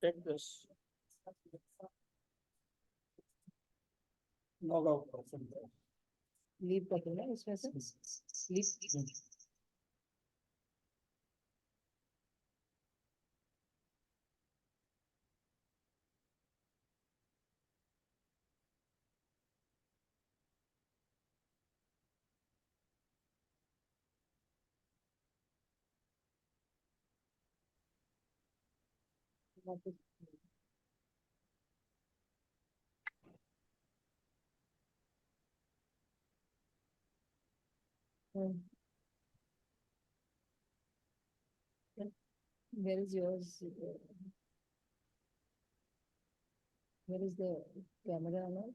Take this. Log out from there. Leave करूंगा इसमें से leave Where is yours? Where is the camera now?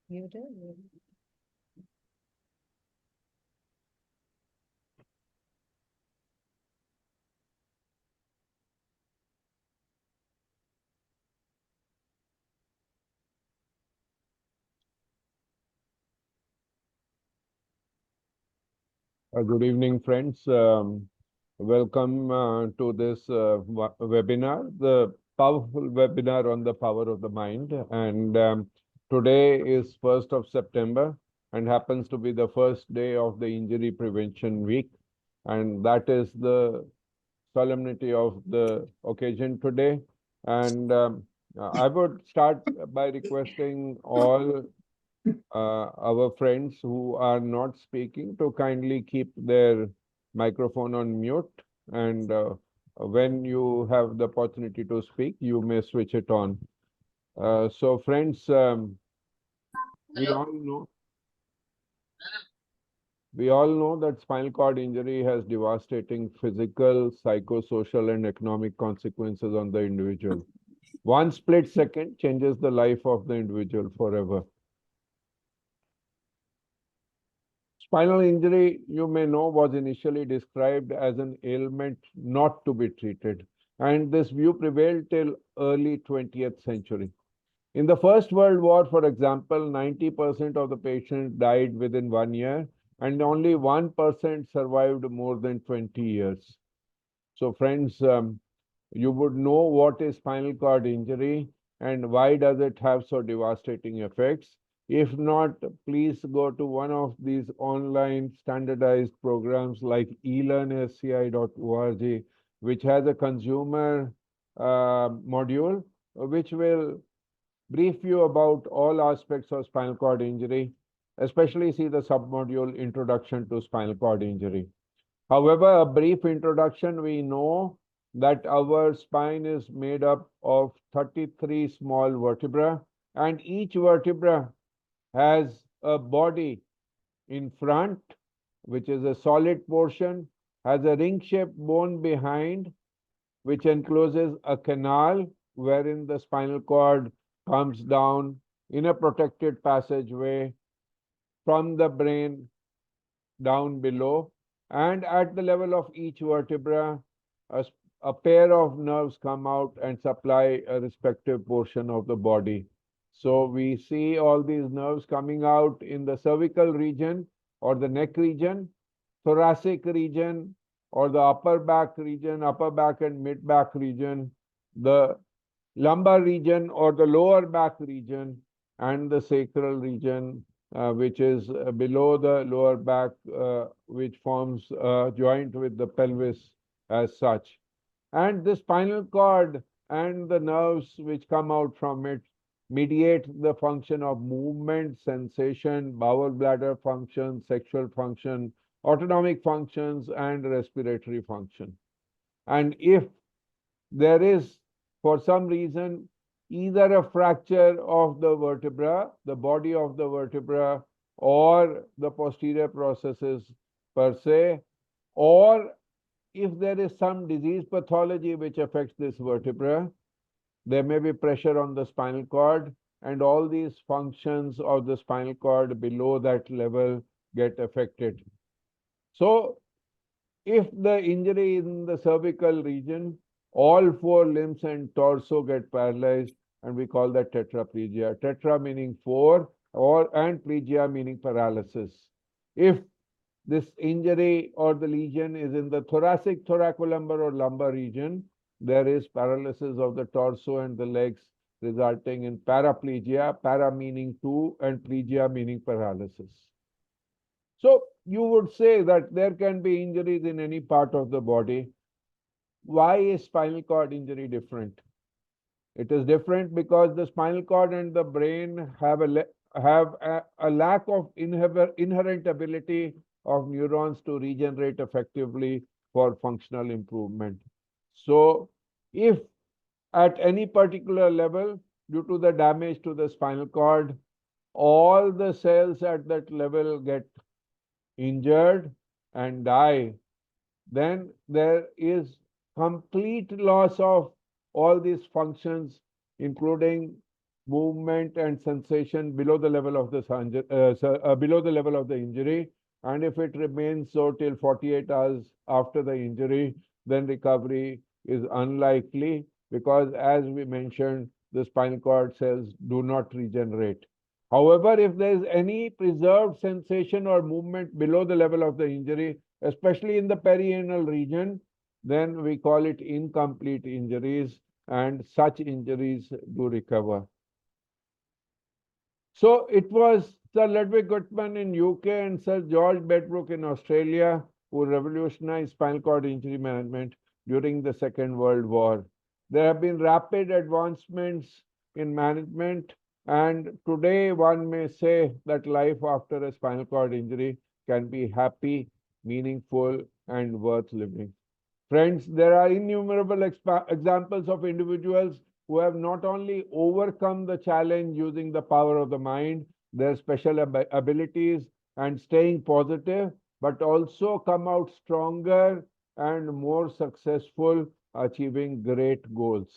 Mute it? Good evening, friends. Welcome to this webinar, the powerful webinar on the power of the mind. And today is 1st of September and happens to be the first day of the Injury Prevention Week. And that is the solemnity of the occasion today. And I would start by requesting all our friends who are not speaking to kindly keep their microphone on mute, and when you have the opportunity to speak, you may switch it on. So friends, we all know that spinal cord injury has devastating physical, psychosocial, and economic consequences on the individual. One split second changes the life of the individual forever. Spinal injury, you may know, was initially described as an ailment not to be treated, and this view prevailed till early 20th century. In the First World War, for example, 90% of the patients died within 1 year, and only 1% survived more than 20 years. So friends, you would know what is spinal cord injury and why does it have so devastating effects. If not, please go to one of these online standardized programs like elearnsci.org, which has a consumer module, which will brief you about all aspects of spinal cord injury, especially see the submodule Introduction to Spinal Cord Injury. However, a brief introduction, we know that our spine is made up of 33 small vertebrae, and each vertebra has a body in front, which is a solid portion, has a ring-shaped bone behind, which encloses a canal wherein the spinal cord comes down in a protected passageway from the brain down below, and at the level of each vertebra, a pair of nerves come out and supply a respective portion of the body. So we see all these nerves coming out in the cervical region or the neck region, thoracic region or the upper back region, upper back and mid back region, the lumbar region or the lower back region, and the sacral region, which is below the lower back, which forms a joint with the pelvis as such. And the spinal cord and the nerves which come out from it mediate the function of movement, sensation, bowel bladder function, sexual function, autonomic functions, and respiratory function. And if there is, for some reason, either a fracture of the vertebra, the body of the vertebra, or the posterior processes per se, or if there is some disease pathology which affects this vertebra, there may be pressure on the spinal cord, and all these functions of the spinal cord below that level get affected. So, if the injury is in the cervical region, all four limbs and torso get paralyzed, and we call that tetraplegia. Tetra meaning four, and plegia meaning paralysis. If this injury or the lesion is in the thoracic, thoracolumbar or lumbar region, there is paralysis of the torso and the legs, resulting in paraplegia, para meaning two and plegia meaning paralysis. So you would say that there can be injuries in any part of the body. Why is spinal cord injury different? It is different because the spinal cord and the brain have a lack of inherent ability of neurons to regenerate effectively for functional improvement. So if at any particular level, due to the damage to the spinal cord, all the cells at that level get injured and die, then there is complete loss of all these functions, including movement and sensation below the level of the below the level of the injury. And if it remains so till 48 hours after the injury, then recovery is unlikely because, as we mentioned, the spinal cord cells do not regenerate. However, if there is any preserved sensation or movement below the level of the injury, especially in the perianal region, then we call it incomplete injuries, and such injuries do recover. So it was Sir Ludwig Guttman in UK and Sir George Bedbrook in Australia who revolutionized spinal cord injury management during the Second World War. There have been rapid advancements in management, and today one may say that life after a spinal cord injury can be happy, meaningful, and worth living. Friends, there are innumerable examples of individuals who have not only overcome the challenge using the power of the mind, their special abilities, and staying positive, but also come out stronger and more successful, achieving great goals.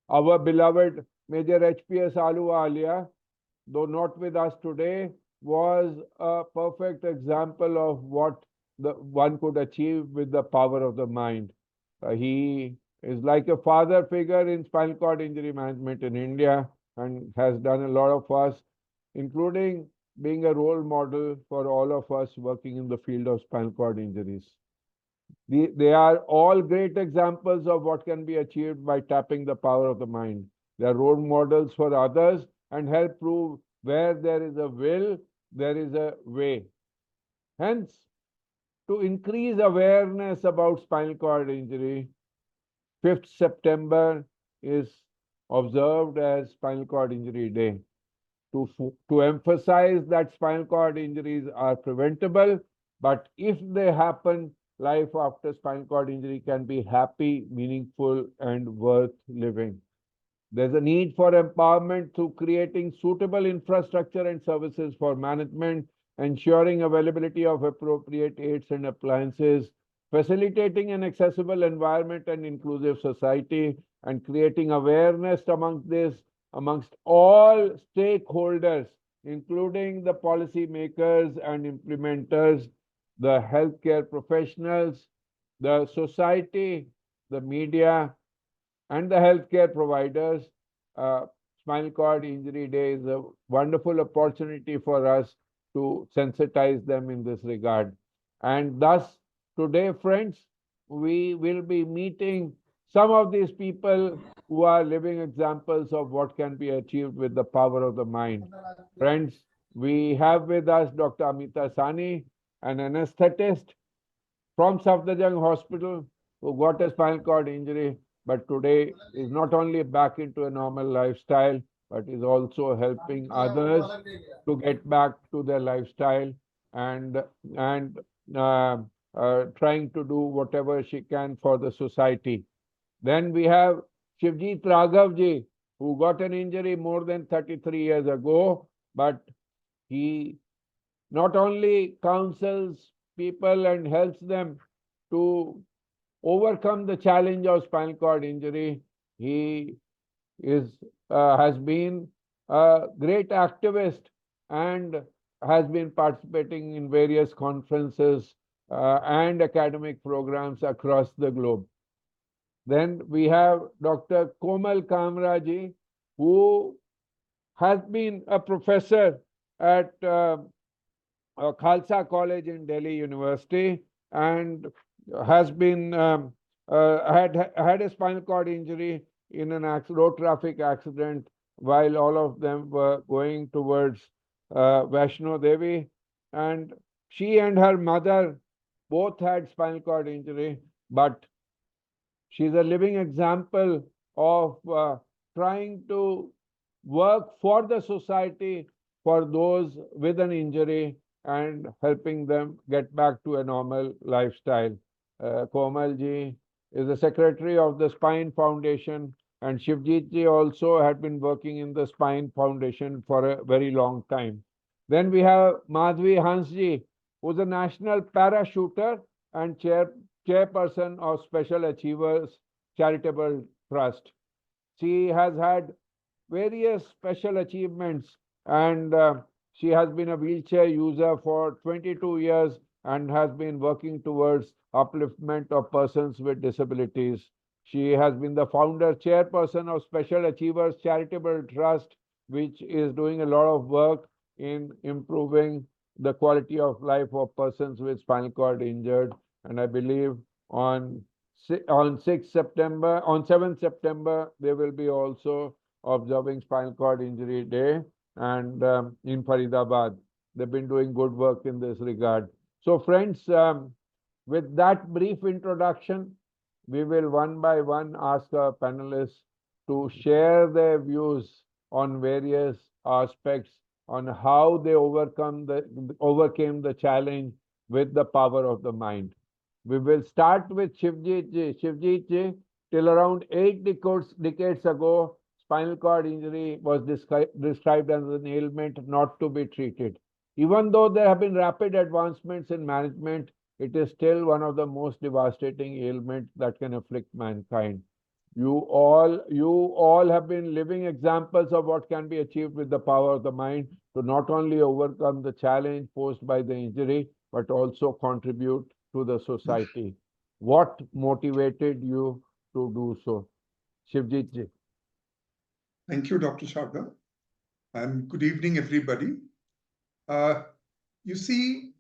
Our beloved Major HPS Ahluwalia, though not with us today, was a perfect example of what one could achieve with the power of the mind. He is like a father figure in spinal cord injury management in India and has done a lot of us, including being a role model for all of us working in the field of spinal cord injuries. They are all great examples of what can be achieved by tapping the power of the mind. They are role models for others and help prove where there is a will, there is a way. Hence, to increase awareness about spinal cord injury, 5th September is observed as Spinal Cord Injury Day. To emphasize that spinal cord injuries are preventable, but if they happen, life after spinal cord injury can be happy, meaningful, and worth living. There's a need for empowerment through creating suitable infrastructure and services for management, ensuring availability of appropriate aids and appliances, facilitating an accessible environment and inclusive society, and creating awareness amongst all stakeholders, including the policymakers and implementers, the healthcare professionals, the society, the media, and the healthcare providers. Spinal Cord Injury Day is a wonderful opportunity for us to sensitize them in this regard. And thus, today, friends, we will be meeting some of these people who are living examples of what can be achieved with the power of the mind. Friends, we have with us Dr. Amita Sani, an anesthetist from Safdarjung Hospital who got a spinal cord injury, but today is not only back into a normal lifestyle, but is also helping others to get back to their lifestyle and trying to do whatever she can for the society. Then we have Shivjit Raghavji, who got an injury more than 33 years ago, but he not only counsels people and helps them to overcome the challenge of spinal cord injury, he has been a great activist and has been participating in various conferences and academic programs across the globe. Then we have Dr. Komal Kamraji, who has been a professor at Khalsa College in Delhi University and has been had a spinal cord injury in an road traffic accident while all of them were going towards Vaishno Devi, and she and her mother both had spinal cord injury, but she's a living example of trying to work for the society, for those with an injury, and helping them get back to a normal lifestyle. Komal ji is the secretary of the Spine Foundation, and Shivjit ji also had been working in the Spine Foundation for a very long time. Then we have Madhvi Hansji, who's a national parachuter and chairperson of Special Achievers Charitable Trust. She has had various special achievements, and she has been a wheelchair user for 22 years and has been working towards upliftment of persons with disabilities. She has been the founder chairperson of Special Achievers Charitable Trust, which is doing a lot of work in improving the quality of life of persons with spinal cord injured. And I believe on 6th September, on 7th September, they will be also observing Spinal Cord Injury Day, and in Faridabad. They've been doing good work in this regard. So friends, with that brief introduction, we will one by one ask our panelists to share their views on various aspects on how they overcame the challenge with the power of the mind. We will start with Shivjit ji. Shivjit ji, till around 8 decades ago, spinal cord injury was described as an ailment not to be treated. Even though there have been rapid advancements in management, it is still one of the most devastating ailments that can afflict mankind. You all have been living examples of what can be achieved with the power of the mind to not only overcome the challenge posed by the injury, but also contribute to the society. What motivated you to do so? Shivjit ji. Thank you, Dr. Sharda, and good evening, everybody. You see,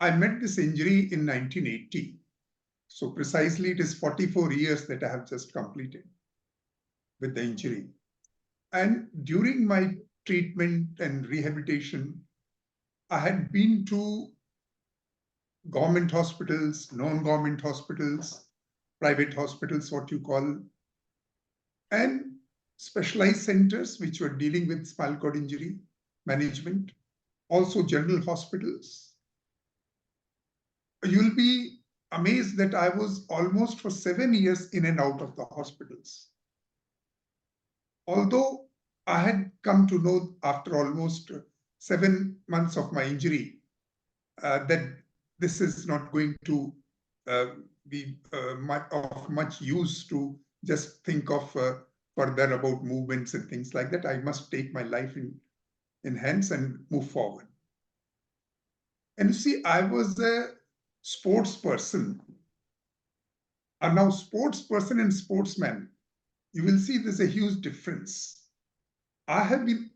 I met this injury in 1980. So precisely it is 44 years that I have just completed with the injury. And during my treatment and rehabilitation, I had been to government hospitals, non-government hospitals, private hospitals, what you call, and specialized centers which were dealing with spinal cord injury management, also general hospitals. You'll be amazed that I was almost for 7 years in and out of the hospitals. Although I had come to know after almost 7 months of my injury that this is not going to be of much use to just think of further about movements and things like that. I must take my life in hands and move forward. And you see, I was a sports person. And now sports person and sportsman, you will see there's a huge difference. I have been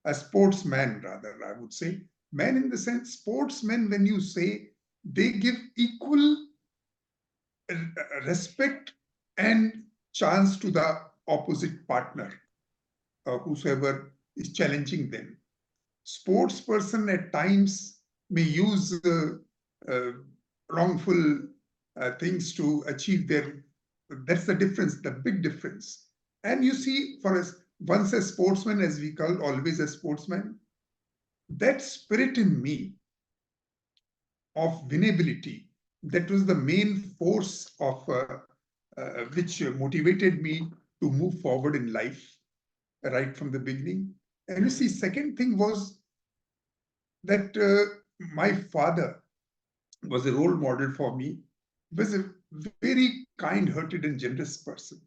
a sportsman, rather, I would say. Man in the sense, sportsmen, when you say, they give equal respect and chance to the opposite partner, whosoever is challenging them. Sports person at times may use wrongful things to achieve their, that's the difference, the big difference. And you see, for us, once a sportsman, as we call, always a sportsman, that spirit in me of winnability, that was the main force of which motivated me to move forward in life right from the beginning. And you see, second thing was that my father was a role model for me. He was a very kind-hearted and generous person.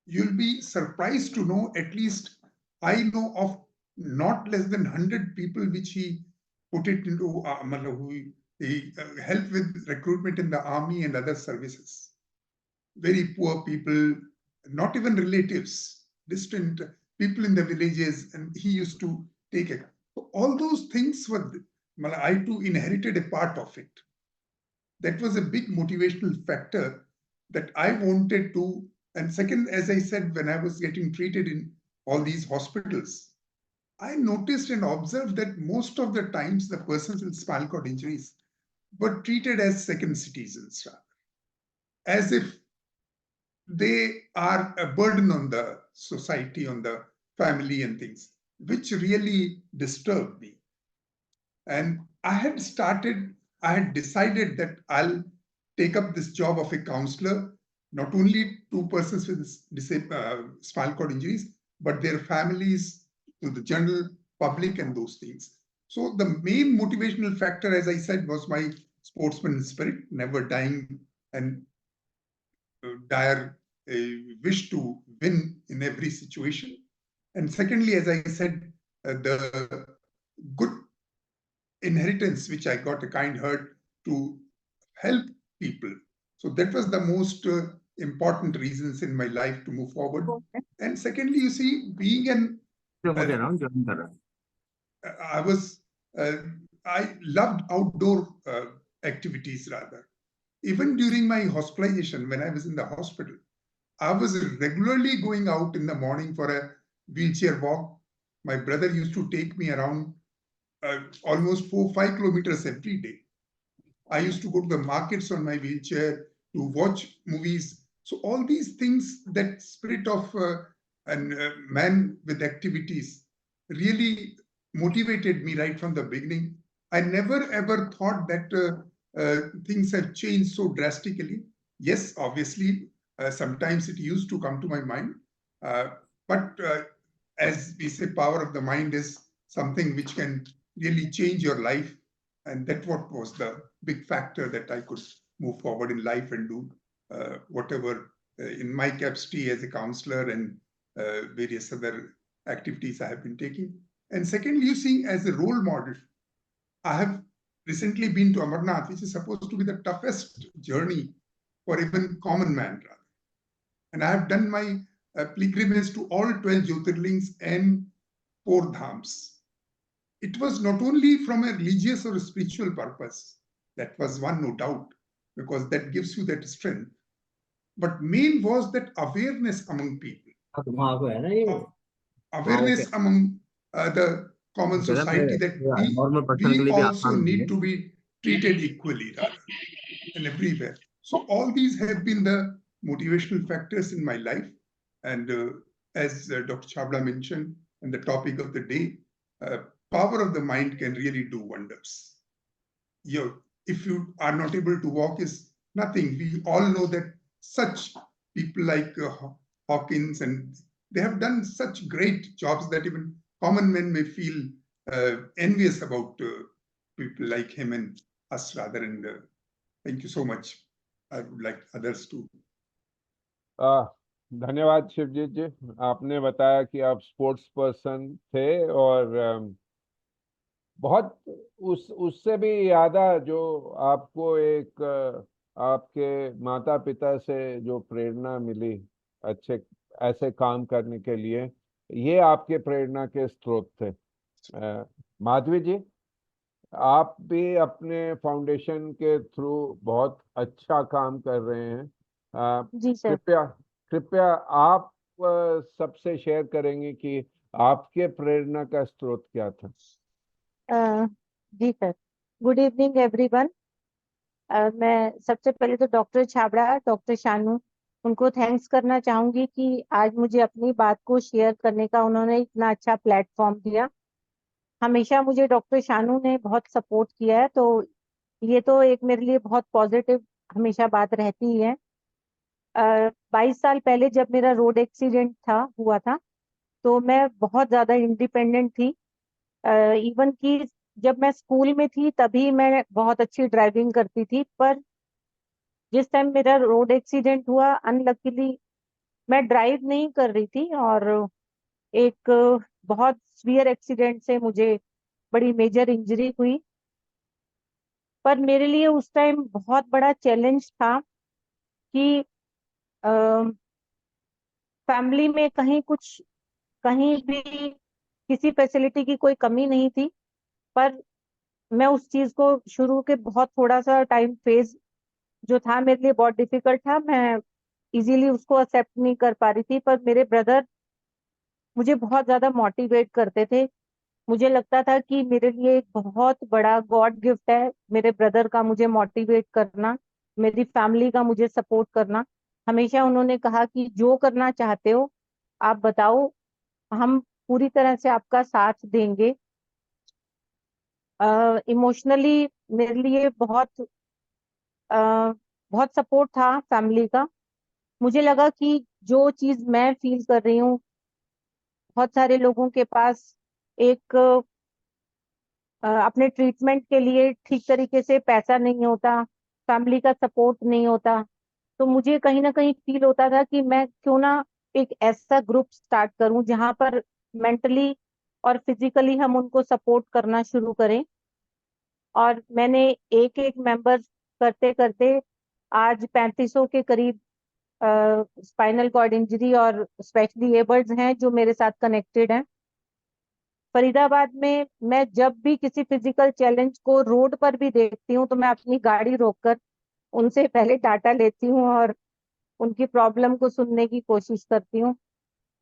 You'll be surprised to know, at least I know of not less than 100 people which he put it into, he helped with recruitment in the army and other services. Very poor people, not even relatives, distant people in the villages, and he used to take it. So all those things were, I too inherited a part of it. That was a big motivational factor that I wanted to. And second, as I said, when I was getting treated in all these hospitals, I noticed and observed that most of the times the persons with spinal cord injuries were treated as second citizens, as if they are a burden on the society, on the family and things, which really disturbed me. And I had decided that I'll take up this job of a counselor, not only to persons with spinal cord injuries, but their families, to the general public and those things. So the main motivational factor, as I said, was my sportsman spirit, never dying and dire wish to win in every situation. And secondly, as I said, the good inheritance which I got, a kind heart to help people. So that was the most important reasons in my life to move forward. And secondly, you see, being an I was I loved outdoor activities rather. Even during my hospitalization, when I was in the hospital, I was regularly going out in the morning for a wheelchair walk. My brother used to take me around almost 4-5 kilometers every day. I used to go to the markets on my wheelchair to watch movies. So all these things, that spirit of a man with activities really motivated me right from the beginning. I never ever thought that things have changed so drastically. Yes, obviously, sometimes it used to come to my mind. But as we say, power of the mind is something which can really change your life. And that what was the big factor that I could move forward in life and do whatever in my capacity as a counselor and various other activities I have been taking. And secondly, you see, as a role model, I have recently been to Amarnath, which is supposed to be the toughest journey for even common man. And I have done my pilgrimage to all 12 Jyotirlings and 4 dhams. It was not only from a religious or a spiritual purpose. That was one, no doubt, because that gives you that strength. But main was that awareness among people. Awareness among the common society that we also need to be treated equally rather and everywhere. So all these have been the motivational factors in my life. And as Dr. Chabla mentioned, and the topic of the day, power of the mind can really do wonders. If you are not able to walk is nothing. We all know that such people like Hawkins, and they have done such great jobs that even common men may feel envious about people like him and us rather. And thank you so much. I would like others to. धन्यवाद शिवजीत जी, आपने बताया कि आप sports person थे और बहुत उससे भी ज्यादा जो आपको एक आपके माता पिता से जो प्रेरणा मिली अच्छे ऐसे काम करने के लिए, ये आपके प्रेरणा के स्रोत थे। माधवी जी, आप भी अपने फाउंडेशन के थ्रू बहुत अच्छा काम कर रहे हैं। जी सर। कृपया आप सबसे शेयर करेंगे कि आपके प्रेरणा का स्रोत क्या था? जी सर, गुड इवनिंग एवरीवन। मैं सबसे पहले तो डॉक्टर छाबड़ा, डॉक्टर शानू, उनको थैंक्स करना चाहूंगी कि आज मुझे अपनी बात को शेयर करने का उन्होंने इतना अच्छा प्लेटफॉर्म दिया। हमेशा मुझे डॉक्टर शानू ने बहुत सपोर्ट किया है, तो ये तो एक मेरे लिए बहुत पॉजिटिव हमेशा बात रहती ही है। 22 साल पहले जब मेरा रोड एक्सीडेंट हुआ था, तो मैं बहुत ज्यादा इंडिपेंडेंट थी। इवन कि जब मैं स्कूल में थी तभी मैं बहुत अच्छी ड्राइविंग करती थी, पर जिस टाइम मेरा रोड एक्सीडेंट हुआ, अनलकीली मैं ड्राइव नहीं कर रही थी और एक बहुत सीवियर एक्सीडेंट से मुझे बड़ी मेजर इंजरी हुई। पर मेरे लिए उस टाइम बहुत बड़ा चैलेंज था कि फैमिली में कहीं भी किसी फैसिलिटी की कोई कमी नहीं थी, पर मैं उस चीज को शुरू के बहुत थोड़ा सा टाइम फेस जो था मेरे लिए बहुत डिफिकल्ट था, मैं इजीली उसको एक्सेप्ट नहीं कर पा रही थी, पर मेरे ब्रदर मुझे बहुत ज्यादा मोटिवेट करते थे। मुझे लगता था कि मेरे लिए एक बहुत बड़ा गॉड गिफ्ट है मेरे ब्रदर का मुझे मोटिवेट करना, मेरी फैमिली का मुझे सपोर्ट करना। हमेशा उन्होंने कहा कि जो करना चाहते हो आप बताओ, हम पूरी तरह से आपका साथ देंगे। इमोशनली मेरे लिए बहुत सपोर्ट था फैमिली का। मुझे लगा कि जो चीज मैं फील कर रही हूँ, बहुत सारे लोगों के पास एक अपने ट्रीटमेंट के लिए ठीक तरीके से पैसा नहीं होता, फैमिली का सपोर्ट नहीं होता। तो मुझे कहीं ना कहीं फील होता था कि मैं क्यों ना एक ऐसा ग्रुप स्टार्ट करूं जहां पर मेंटली और फिजिकली हम उनको सपोर्ट करना शुरू करें। और मैंने एक एक मेंबर करते करते आज 3500 के करीब स्पाइनल कॉर्ड इंजरी और स्पेशली एबल्ड हैं जो मेरे साथ कनेक्टेड हैं। फरीदाबाद में मैं जब भी किसी फिजिकल चैलेंज को रोड पर भी देखती हूँ तो मैं अपनी गाड़ी रोककर उनसे पहले डाटा लेती हूँ और उनकी प्रॉब्लम को सुनने की कोशिश करती हूँ।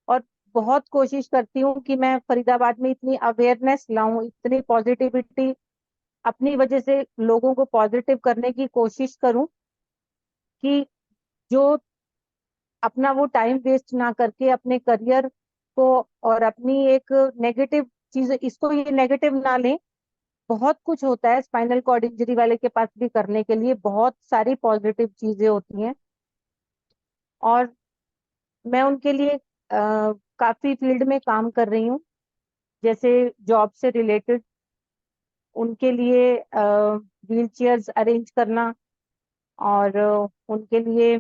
और बहुत कोशिश करती हूँ कि मैं फरीदाबाद में इतनी अवेयरनेस लाऊं, इतनी पॉजिटिविटी अपनी वजह से लोगों को पॉजिटिव करने की कोशिश करूं कि जो अपना वो टाइम वेस्ट ना करके अपने करियर को और अपनी एक नेगेटिव चीज, इसको ये नेगेटिव ना लें। बहुत कुछ होता है स्पाइनल कॉर्ड इंजरी वाले के पास भी करने के लिए, बहुत सारी पॉजिटिव चीजें होती हैं। और मैं उनके लिए काफी फील्ड में काम कर रही हूँ, जैसे जॉब से रिलेटेड उनके लिए व्हील चेयर्स अरेंज करना, और उनके लिए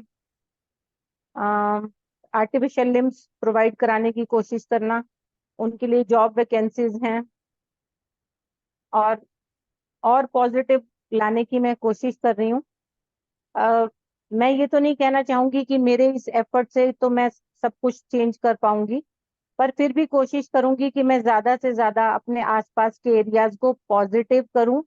आर्टिफिशियल लिम्स प्रोवाइड कराने की कोशिश करना, उनके लिए जॉब वैकेंसीज हैं। और पॉजिटिव लाने की मैं कोशिश कर रही हूँ। मैं ये तो नहीं कहना चाहूंगी कि मेरे इस एफर्ट से तो मैं सब कुछ चेंज कर पाऊंगी, पर फिर भी कोशिश करूंगी कि मैं ज्यादा से ज्यादा अपने आसपास के एरियाज को पॉजिटिव करूं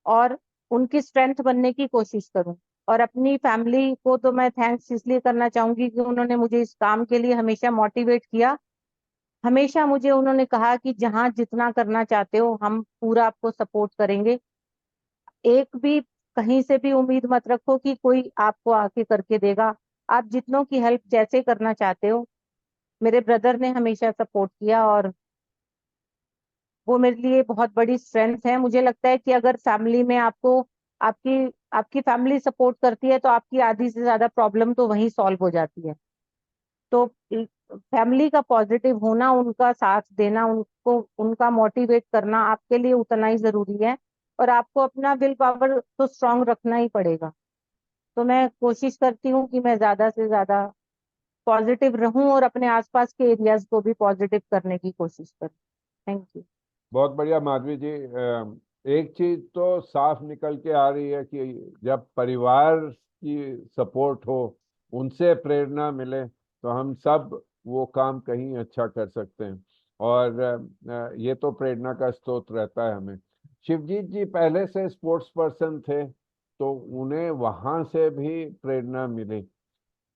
और उनकी स्ट्रेंथ बनने की कोशिश करूं। और अपनी फैमिली को तो मैं थैंक्स इसलिए करना चाहूंगी कि उन्होंने मुझे इस काम के लिए हमेशा मोटिवेट किया। हमेशा मुझे उन्होंने कहा कि जहां जितना करना चाहते हो हम पूरा आपको सपोर्ट करेंगे। एक भी कहीं से भी उम्मीद मत रखो कि कोई आपको आके करके देगा, आप जितनों की हेल्प जैसे करना चाहते हो। मेरे ब्रदर ने हमेशा सपोर्ट किया और वो मेरे लिए बहुत बड़ी स्ट्रेंथ है। मुझे लगता है कि अगर फैमिली में आपको आपकी आपकी फैमिली सपोर्ट करती है तो आपकी आधी से ज्यादा प्रॉब्लम तो वहीं सॉल्व हो जाती है। तो फैमिली का पॉजिटिव होना, उनका साथ देना, उनको उनका मोटिवेट करना आपके लिए उतना ही जरूरी है। और आपको अपना विल पावर तो स्ट्रांग रखना ही पड़ेगा। तो मैं कोशिश करती हूँ कि मैं ज्यादा से ज्यादा पॉजिटिव रहूं और अपने आसपास के एरियाज को भी पॉजिटिव करने की कोशिश करूं। Thank you. बहुत बढ़िया माधवी जी। एक चीज तो साफ निकल के आ रही है कि जब परिवार की सपोर्ट हो, उनसे प्रेरणा मिले, तो हम सब वो काम कहीं अच्छा कर सकते हैं। और ये तो प्रेरणा का स्रोत रहता है हमें। शिवजीत जी पहले से स्पोर्ट्स पर्सन थे, तो उन्हें वहां से भी प्रेरणा मिली। जी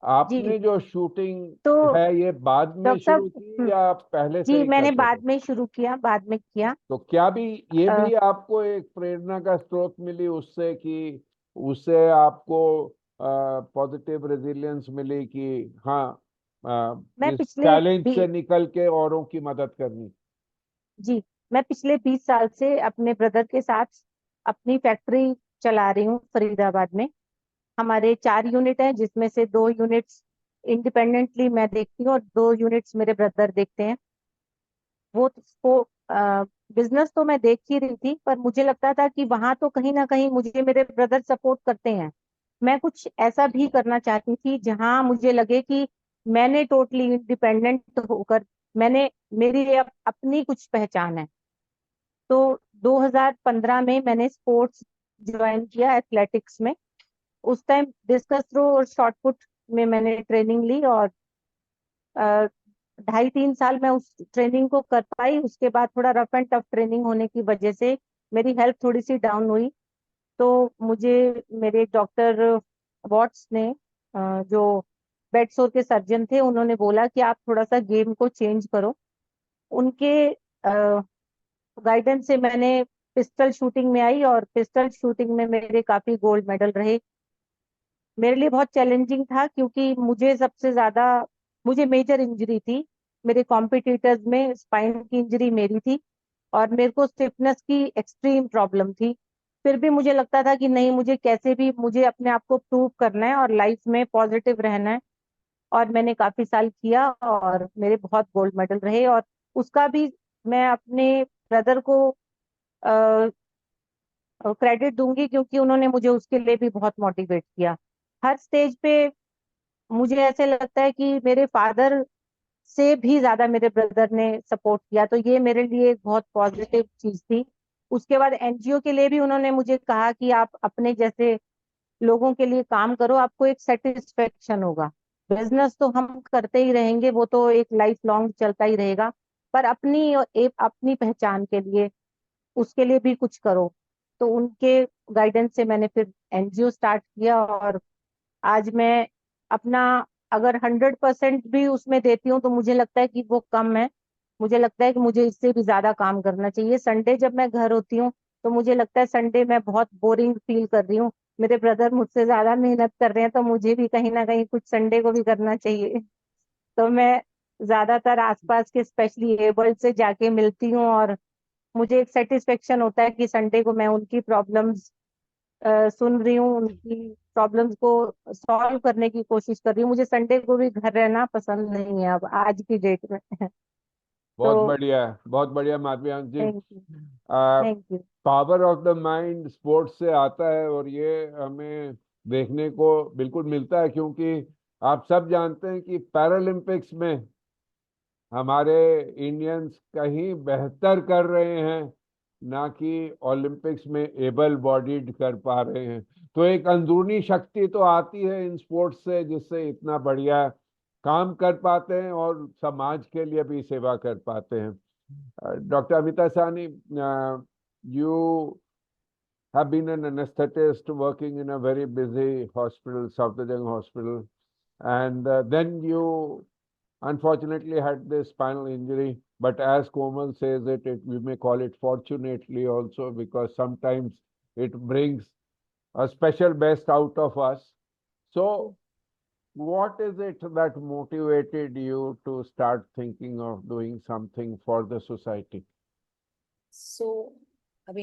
आपने जो शूटिंग तो है ये बाद में डॉक्टर शुरू की साहब, या आप पहले से जी ही मैंने करते थे? बाद में शुरू किया, बाद में किया। तो क्या भी ये अ, भी आपको एक प्रेरणा का स्रोत मिली उससे, कि उससे आपको पॉजिटिव रेजिलियंस मिली कि हाँ, मैं इस पिछले चैलेंज भी से निकल के औरों की मदद करनी? जी मैं पिछले 20 साल से अपने ब्रदर के साथ अपनी फैक्ट्री चला रही हूँ फरीदाबाद में। हमारे 4 यूनिट हैं जिसमें से 2 यूनिट्स इंडिपेंडेंटली मैं देखती हूँ और 2 यूनिट्स मेरे ब्रदर देखते हैं। वो बिजनेस तो मैं देख ही रही थी, पर मुझे लगता था कि वहां तो कहीं ना कहीं मुझे मेरे ब्रदर सपोर्ट करते हैं। मैं कुछ ऐसा भी करना चाहती थी जहां मुझे लगे कि मैंने टोटली इंडिपेंडेंट होकर मैंने मेरी अपनी कुछ पहचान है। तो 2015 में मैंने स्पोर्ट्स ज्वाइन किया एथलेटिक्स में। उस टाइम डिस्कस थ्रो और शॉट पुट में मैंने ट्रेनिंग ली और 2.5-3 साल मैं उस ट्रेनिंग को कर पाई। उसके बाद थोड़ा रफ एंड टफ ट्रेनिंग होने की वजह से मेरी हेल्थ थोड़ी सी डाउन हुई। तो मुझे मेरे डॉक्टर वॉट्स ने जो बेड सोर के सर्जन थे, उन्होंने बोला कि आप थोड़ा सा गेम को चेंज करो। उनके गाइडेंस से मैंने पिस्टल शूटिंग में आई और पिस्टल शूटिंग में मेरे काफी गोल्ड मेडल रहे। मेरे लिए बहुत चैलेंजिंग था क्योंकि मुझे मेजर इंजरी थी। मेरे कॉम्पिटिटर्स में स्पाइन की इंजरी मेरी थी और मेरे को स्टिफनेस की एक्सट्रीम प्रॉब्लम थी। फिर भी मुझे लगता था कि नहीं, मुझे कैसे भी मुझे अपने आप को प्रूव करना है और लाइफ में पॉजिटिव रहना है। और मैंने काफी साल किया और मेरे बहुत गोल्ड मेडल रहे। और उसका भी मैं अपने ब्रदर को क्रेडिट दूंगी क्योंकि उन्होंने मुझे उसके लिए भी बहुत मोटिवेट किया। हर स्टेज पे मुझे ऐसे लगता है कि मेरे फादर से भी ज्यादा मेरे ब्रदर ने सपोर्ट किया, तो ये मेरे लिए एक बहुत पॉजिटिव चीज थी। उसके बाद एनजीओ के लिए भी उन्होंने मुझे कहा कि आप अपने जैसे लोगों के लिए काम करो, आपको एक सेटिस्फेक्शन होगा। बिजनेस तो हम करते ही रहेंगे, वो तो एक लाइफ लॉन्ग चलता ही रहेगा, पर अपनी पहचान के लिए उसके लिए भी कुछ करो। तो उनके गाइडेंस से मैंने फिर एनजीओ स्टार्ट किया और आज मैं अपना अगर 100% भी उसमें देती हूँ तो मुझे लगता है कि वो कम है। मुझे लगता है कि मुझे इससे भी ज्यादा काम करना चाहिए। संडे जब मैं घर होती हूँ तो मुझे लगता है संडे मैं बहुत बोरिंग फील कर रही हूँ। मेरे ब्रदर मुझसे ज्यादा मेहनत कर रहे हैं तो मुझे भी कहीं ना कहीं कुछ संडे को भी करना चाहिए। तो मैं ज्यादातर आसपास के स्पेशली एबल्ड से जाके मिलती हूँ और मुझे एक सेटिस्फेक्शन होता है कि संडे को मैं उनकी प्रॉब्लम्स सुन रही हूँ, उनकी प्रॉब्लम्स को सॉल्व करने की कोशिश कर रही हूँ। मुझे संडे को भी घर रहना पसंद नहीं है अब आज की डेट में। तो बहुत बढ़िया Madhaviyansh ji. Thank you. Thank you. Power of the mind sports से आता है और ये हमें देखने को बिल्कुल मिलता है, क्योंकि आप सब जानते हैं कि पैरालंपिक्स में हमारे इंडियंस कहीं बेहतर कर रहे हैं, ना कि ओलंपिक्स में एबल बॉडीड कर पा रहे हैं। तो एक अंदरूनी शक्ति तो आती है इन स्पोर्ट्स से, जिससे इतना बढ़िया काम कर पाते हैं और समाज के लिए भी सेवा कर पाते हैं। डॉक्टर अमिता सानी, you have been an anesthetist working in a very busy hospital, Southern Hospital, and then you unfortunately had this spinal injury. But as Komal says we may call it fortunately also, because sometimes it brings a special best out of us. So, what is it that motivated you to start thinking of doing something for the society? So, am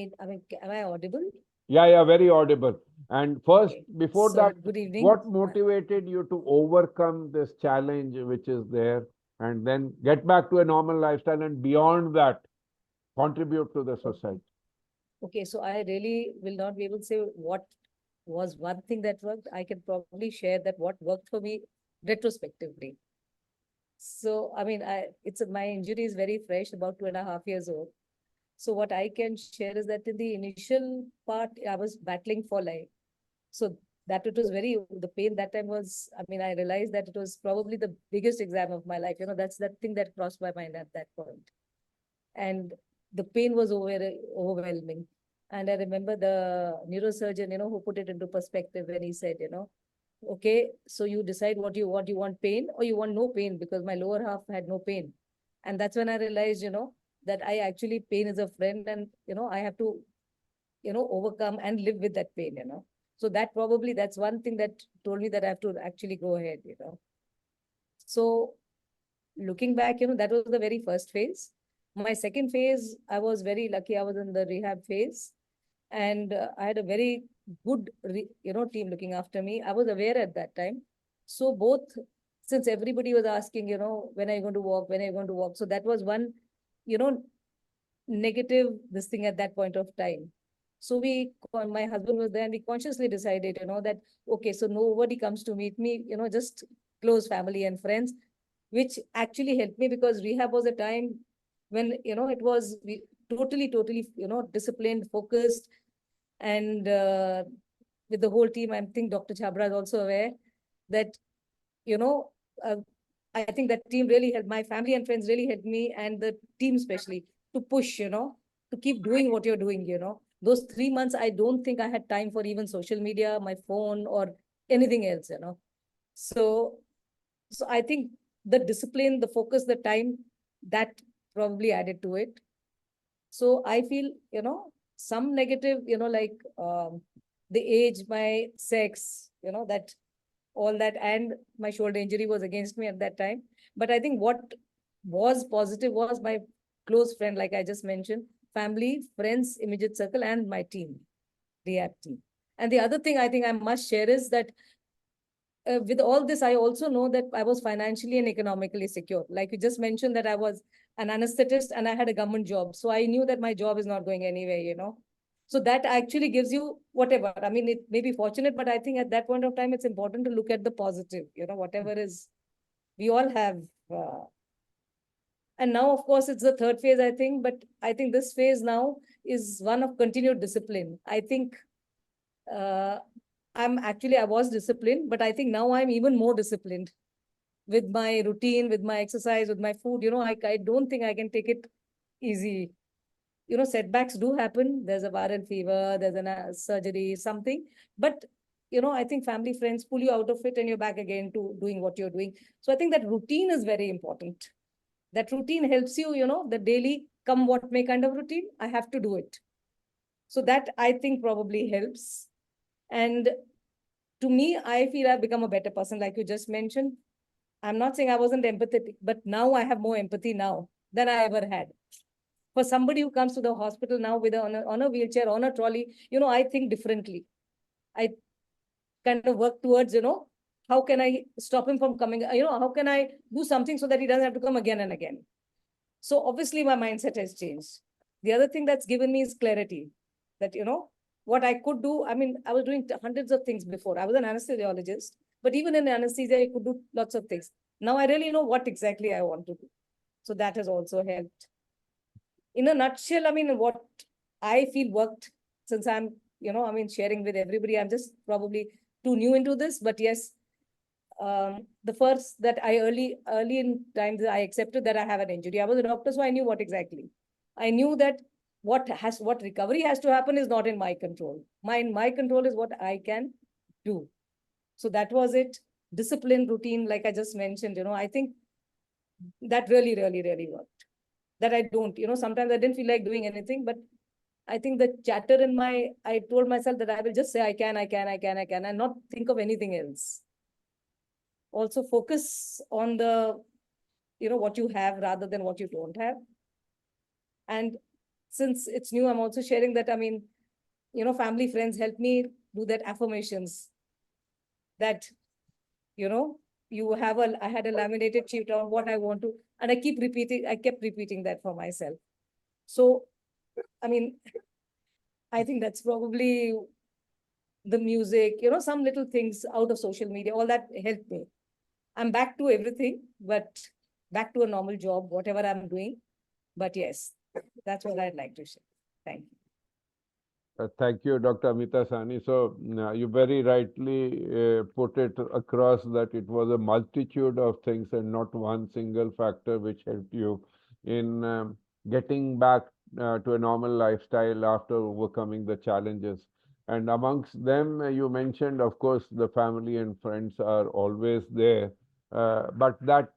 I audible? Yeah, very audible. And first, Okay. before So, that, good evening. what motivated you to overcome this challenge which is there and then get back to a normal lifestyle and beyond that, contribute to the society? Okay, so I really will not be able to say what was one thing that worked. I can probably share that what worked for me retrospectively. So, my injury is very fresh, about 2.5 years old. So what I can share is that in the initial part, I was battling for life. So that it was the pain that time was, I realized that it was probably the biggest exam of my life. That's that thing that crossed my mind at that point. And the pain was overwhelming. And I remember the neurosurgeon, who put it into perspective when he said, okay, so you decide what you want. You want pain or you want no pain, because my lower half had no pain. And that's when I realized, that I actually pain is a friend, and, I have to, overcome and live with that pain. So that's one thing that told me that I have to actually go ahead. So looking back, that was the very first phase. My second phase, I was very lucky. I was in the rehab phase, and I had a very good, team looking after me. I was aware at that time. So both, since everybody was asking, when are you going to walk? When are you going to walk? So that was one, you know, negative this thing at that point of time. So my husband was there, and we consciously decided, that, okay, so nobody comes to meet me, just close family and friends, which actually helped me, because rehab was a time when, it was totally, disciplined, focused, and with the whole team. I think Dr. Chabra is also aware that, you know, uh, I think that team really helped. My family and friends really helped me, and the team especially, to push, to keep doing what you're doing. Those 3 months, I don't think I had time for even social media, my phone, or anything else, you know. So I think the discipline, the focus, the time, that probably added to it. So I feel, you know, some negative, you know, like the age, my sex, you know, that all that, and my shoulder injury was against me at that time. But I think what was positive was my close friend, like I just mentioned, family, friends, immediate circle, and my team, rehab team. And the other thing I think I must share is that with all this, I also know that I was financially and economically secure. Like you just mentioned that I was an anesthetist and I had a government job. So I knew that my job is not going anywhere, you know. So that actually gives you whatever. I mean, it may be fortunate, but I think at that point of time, it's important to look at the positive, you know, whatever is, we all have. And now, of course, it's the third phase, I think, but I think this phase now is one of continued discipline. I think uh, I was disciplined, but I think now I'm even more disciplined with my routine, with my exercise, with my food. You know, I don't think I can take it easy. You know, setbacks do happen. There's a viral fever, there's a surgery, something. But, you know, I think family, friends pull you out of it and you're back again to doing what you're doing. So I think that routine is very important. That routine helps you, you know, the daily come what may kind of routine. I have to do it. So that I think probably helps. And to me, I feel I've become a better person, like you just mentioned. I'm not saying I wasn't empathetic, but now I have more empathy now than I ever had. For somebody who comes to the hospital now with on a wheelchair, on a trolley, you know, I think differently. I kind of work towards, you know, how can I stop him from coming? You know, how can I do something so that he doesn't have to come again and again? So obviously my mindset has changed. The other thing that's given me is clarity, that, you know, what I could do. I mean, I was doing hundreds of things before. I was an anesthesiologist, but even in anesthesia, you could do lots of things. Now I really know what exactly I want to do. So that has also helped. In a nutshell, I mean, what I feel worked, since I'm, you know, I mean, sharing with everybody, I'm just probably too new into this, but yes, the first that I early in times, I accepted that I have an injury. I was a doctor, so I knew what exactly. I knew that what recovery has to happen is not in my control. My control is what I can do. So that was it. Discipline, routine, like I just mentioned, you know, I think that really, really, really worked. That I don't, you know, sometimes I didn't feel like doing anything, but I think the chatter in I told myself that I will just say I can, and not think of anything else. Also focus on the, you know, what you have rather than what you don't have. And since it's new, I'm also sharing that, I mean, you know, family, friends help me do that affirmations that, you know, I had a laminated sheet on what I want to, and I kept repeating that for myself. So, I mean, I think that's probably the music, you know, some little things out of social media, all that helped me. I'm back to everything, but back to a normal job, whatever I'm doing. But yes, that's what I'd like to share. Thank you. Thank you, Dr. Amita Sani. So you very rightly put it across that it was a multitude of things and not one single factor which helped you in getting back to a normal lifestyle after overcoming the challenges. And amongst them, you mentioned, of course, the family and friends are always there, but that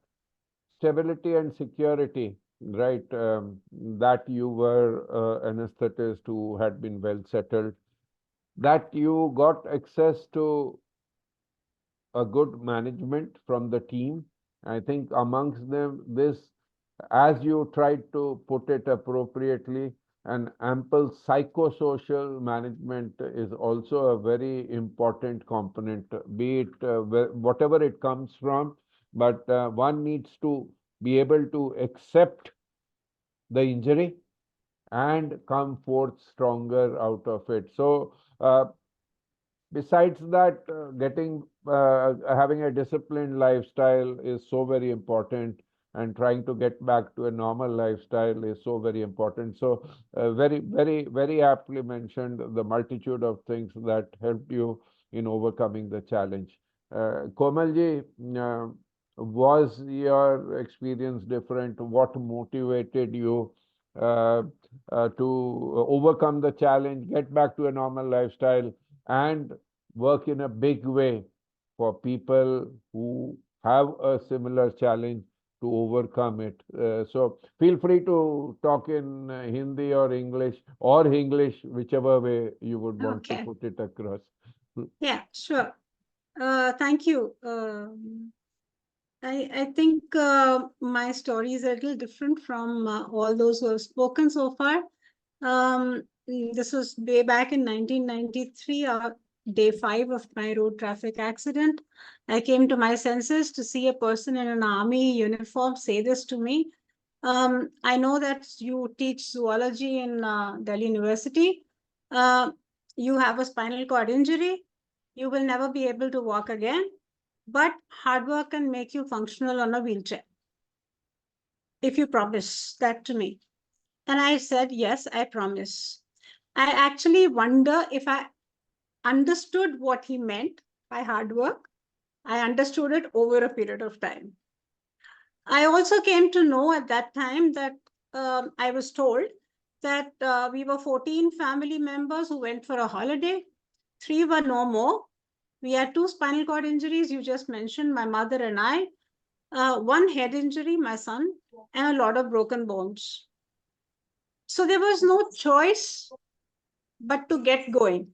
stability and security, right? That you were anesthetist who had been well settled, that you got access to a good management from the team. I think amongst them, this, as you tried to put it appropriately, an ample psychosocial management is also a very important component, be it whatever it comes from, but one needs to be able to accept the injury and come forth stronger out of it. So, besides that, having a disciplined lifestyle is so very important, and trying to get back to a normal lifestyle is so very important. So, very, very, very aptly mentioned the multitude of things that helped you in overcoming the challenge. Komalji, was your experience different? What motivated you to overcome the challenge, get back to a normal lifestyle, and work in a big way for people who have a similar challenge to overcome it. So feel free to talk in Hindi or English, whichever way you would want to Okay. put it across. Yeah, sure. Thank you. I think my story is a little different from all those who have spoken so far. This was way back in 1993, day 5 of my road traffic accident. I came to my senses to see a person in an army uniform say this to me. I know that you teach zoology in Delhi University. You have a spinal cord injury. You will never be able to walk again, but hard work can make you functional on a wheelchair. If you promise that to me. And I said, yes, I promise. I actually wonder if I understood what he meant by hard work. I understood it over a period of time. I also came to know at that time that I was told that we were 14 family members who went for a holiday. 3 were no more. We had 2 spinal cord injuries, you just mentioned, my mother and I. 1 head injury, my son, and a lot of broken bones. So there was no choice but to get going.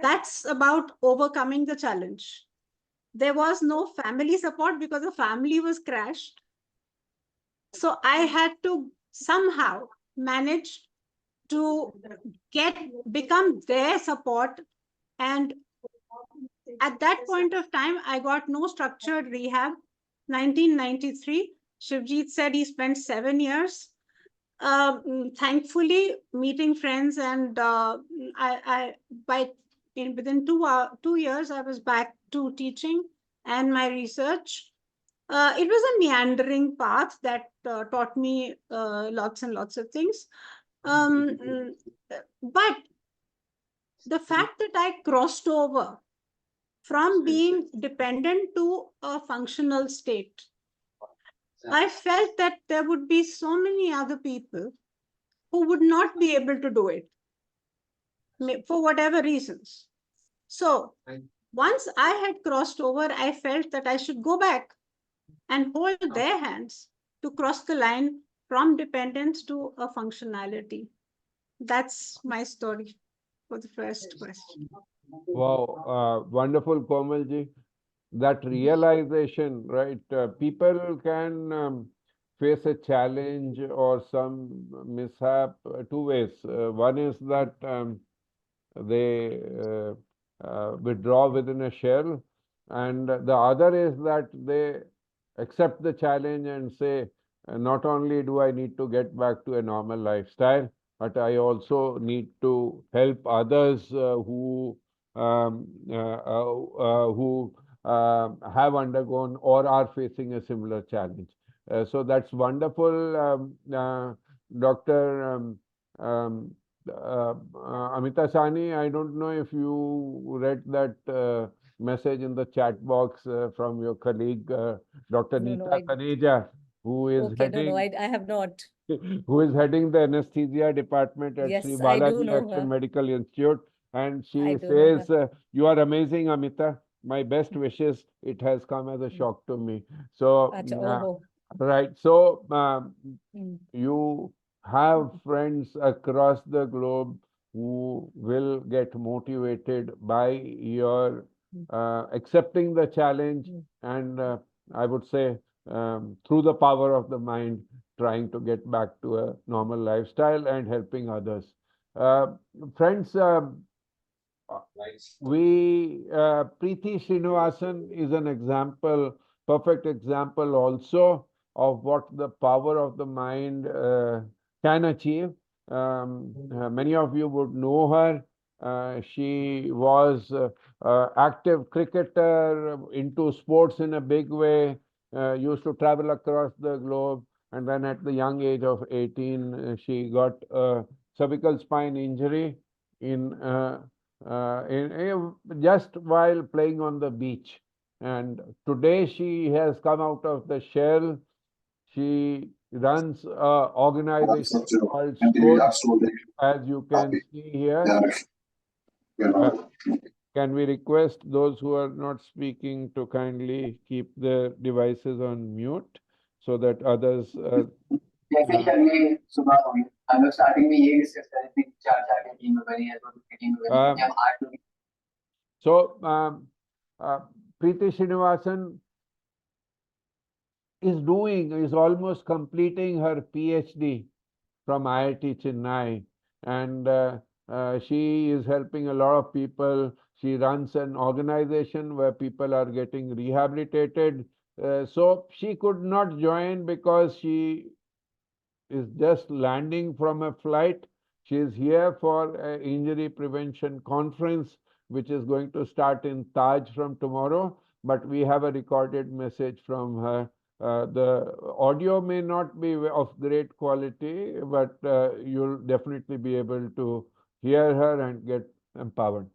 That's about overcoming the challenge. There was no family support because the family was crashed. So I had to somehow manage to become their support. And at that point of time, I got no structured rehab. 1993, Shivjit said he spent 7 years. Thankfully, meeting friends, and within 2 years, I was back to teaching and my research. It was a meandering path that taught me lots and lots of things. But the fact that I crossed over from being dependent to a functional state, I felt that there would be so many other people who would not be able to do it for whatever reasons. So once I had crossed over, I felt that I should go back and hold their hands to cross the line from dependence to a functionality. That's my story for the first question. Wow, wonderful, Komalji. That realization, right? People can face a challenge or some mishap 2 ways. One is that they withdraw within a shell, and the other is that they accept the challenge and say, not only do I need to get back to a normal lifestyle, but I also need to help others who have undergone or are facing a similar challenge. So that's wonderful, Dr. Amita Sani. I don't know if you read that message in the chat box from your colleague, Dr. No, Neeta I- Kaneja, who is Okay, no, heading I have not. who is heading the anesthesia department at Yes, Sri I do Balaji know Action her. Medical Institute. And she I do know says, you are amazing, Amita. My best wishes. It has come as a shock to me. So, Acha, oh, right. So, mm, you have friends across the globe who will get motivated by your accepting the challenge, and I would say through the power of the mind, trying to get back to a normal lifestyle and helping others. Friends, Preeti Srinivasan is an example, perfect example also of what the power of the mind can achieve. Many of you would know her. She was active cricketer, into sports in a big way, used to travel across the globe, and then at the young age of 18, she got a cervical spine injury in just while playing on the beach. And today she has come out of the shell. She runs an organization called Story, as you can see here. Can we request those who are not speaking to kindly keep their devices on mute so that others जैसे ही अगले सुबह हुई हम लोग starting में ये discuss कर रहे थे कि चार चार की टीम बनी है, 2 की टीम बनी है, हम 8 लोग so Preeti Srinivasan is almost completing her PhD from IIT Chennai, and she is helping a lot of people. She runs an organization where people are getting rehabilitated. So she could not join because she is just landing from a flight. She is here for an injury prevention conference, which is going to start in Taj from tomorrow. But we have a recorded message from her. The audio may not be of great quality, but you'll definitely be able to hear her and get empowered.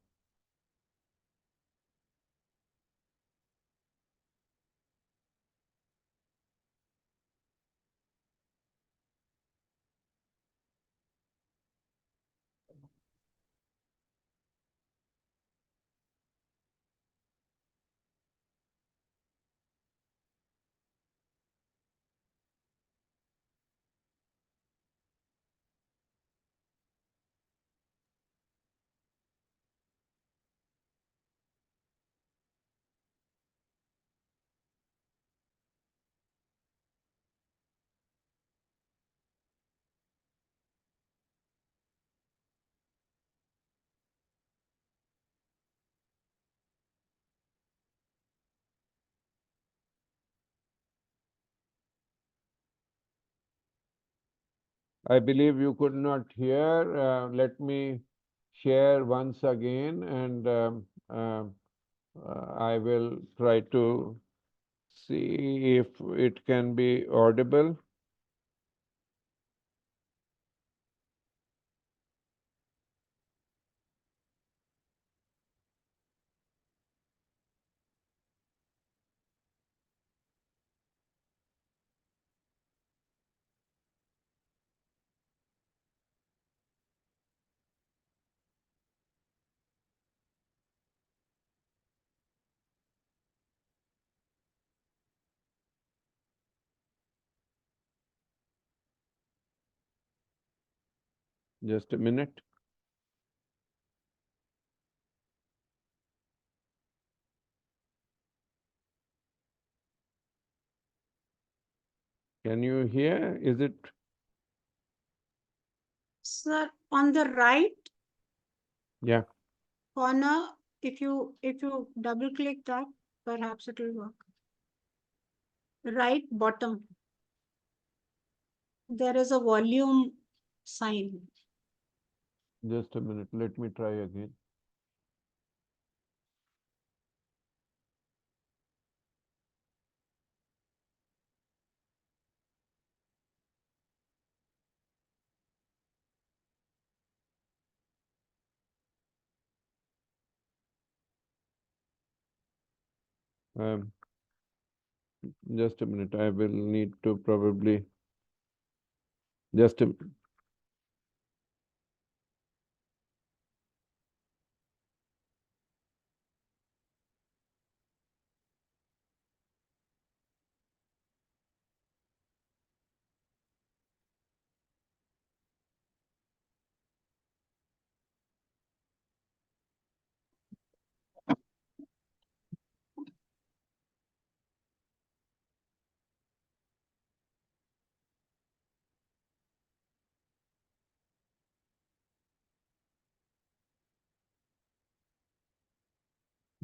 I believe you could not hear. Let me share once again, and I will try to see if it can be audible. Just a minute. Can you hear? Is it? Sir, on the right Yeah. corner, if you double click that, perhaps it will work. Right bottom, there is a volume sign. Just a minute. Let me try again. Just a minute. I will need to probably just a minute.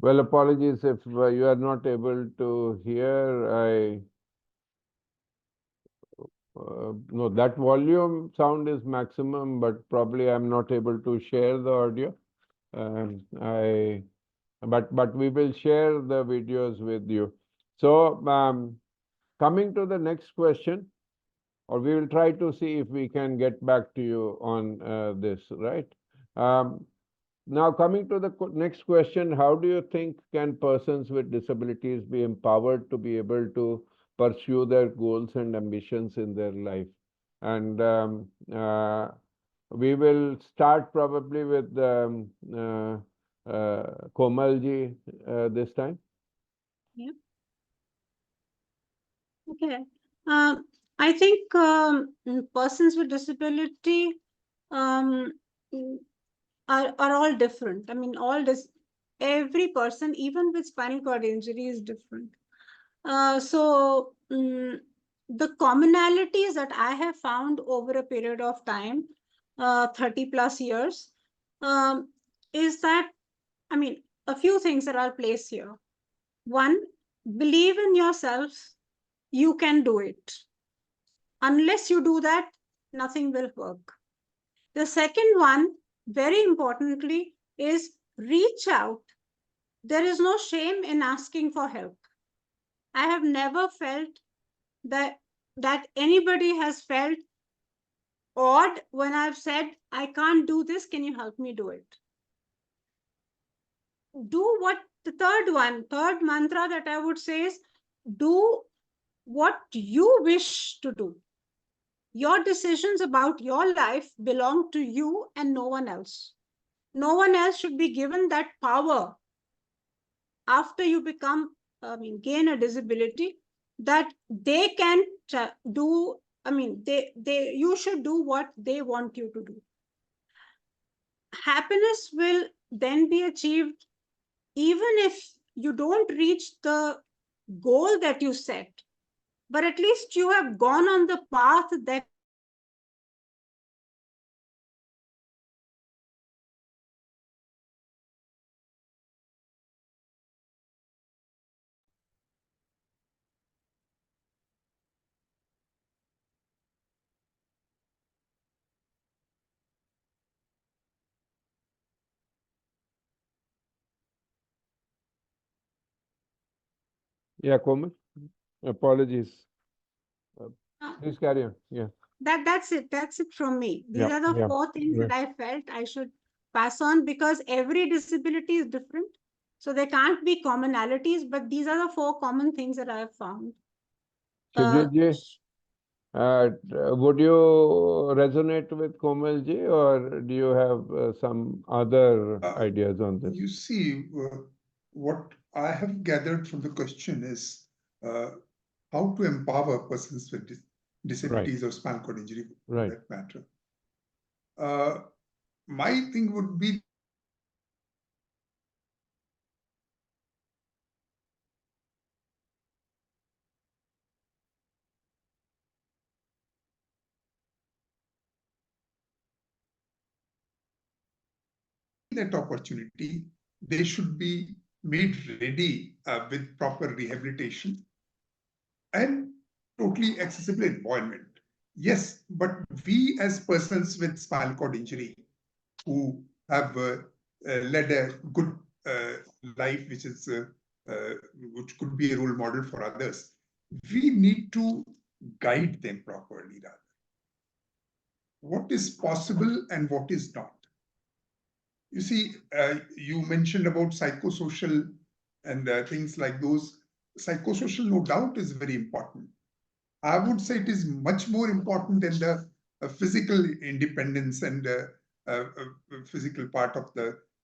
Well, apologies if you are not able to hear. No, that volume sound is maximum, but probably I'm not able to share the audio. But we will share the videos with you. So coming to the next question, or we will try to see if we can get back to you on this, right? Now coming to the next question, how do you think can persons with disabilities be empowered to be able to pursue their goals and ambitions in their life? And we will start probably with Komal ji this time. Okay. I think persons with disability mm, are all different. I mean, every person, even with spinal cord injury, is different. The commonalities that I have found over a period of time, 30 plus years, is that, I mean, a few things that I'll place here. One, believe in yourself. You can do it. Unless you do that, nothing will work. The second one, very importantly, is reach out. There is no shame in asking for help. I have never felt that anybody has felt odd when I've said, I can't do this, can you help me do it? Do what the third mantra that I would say is, do what you wish to do. Your decisions about your life belong to you and no one else. No one else should be given that power after you gain a disability, that they can do. You should do what they want you to do. Happiness will then be achieved even if you don't reach the goal that you set, but at least you have gone on the path that Yeah, Komal. Apologies. Please carry on. Yeah. that's it from me. These Yeah, are the yeah, four things that I felt I should pass on, because every disability is different. So there can't be commonalities, but these are the four common things that I have found. Shivjit ji, would you resonate with Komal ji, or do you have some other ideas on this? You see, what I have gathered from the question is how to empower persons with disabilities or spinal cord injury, for that matter. My thing would be that opportunity, they should be made ready with proper rehabilitation and totally accessible environment. Yes, but we as persons with spinal cord injury who have led a good life, which could be a role model for others, we need to guide them properly, rather. What is possible and what is not. You see, you mentioned about psychosocial and things like those. Psychosocial, no doubt, is very important. I would say it is much more important than the physical independence and physical part of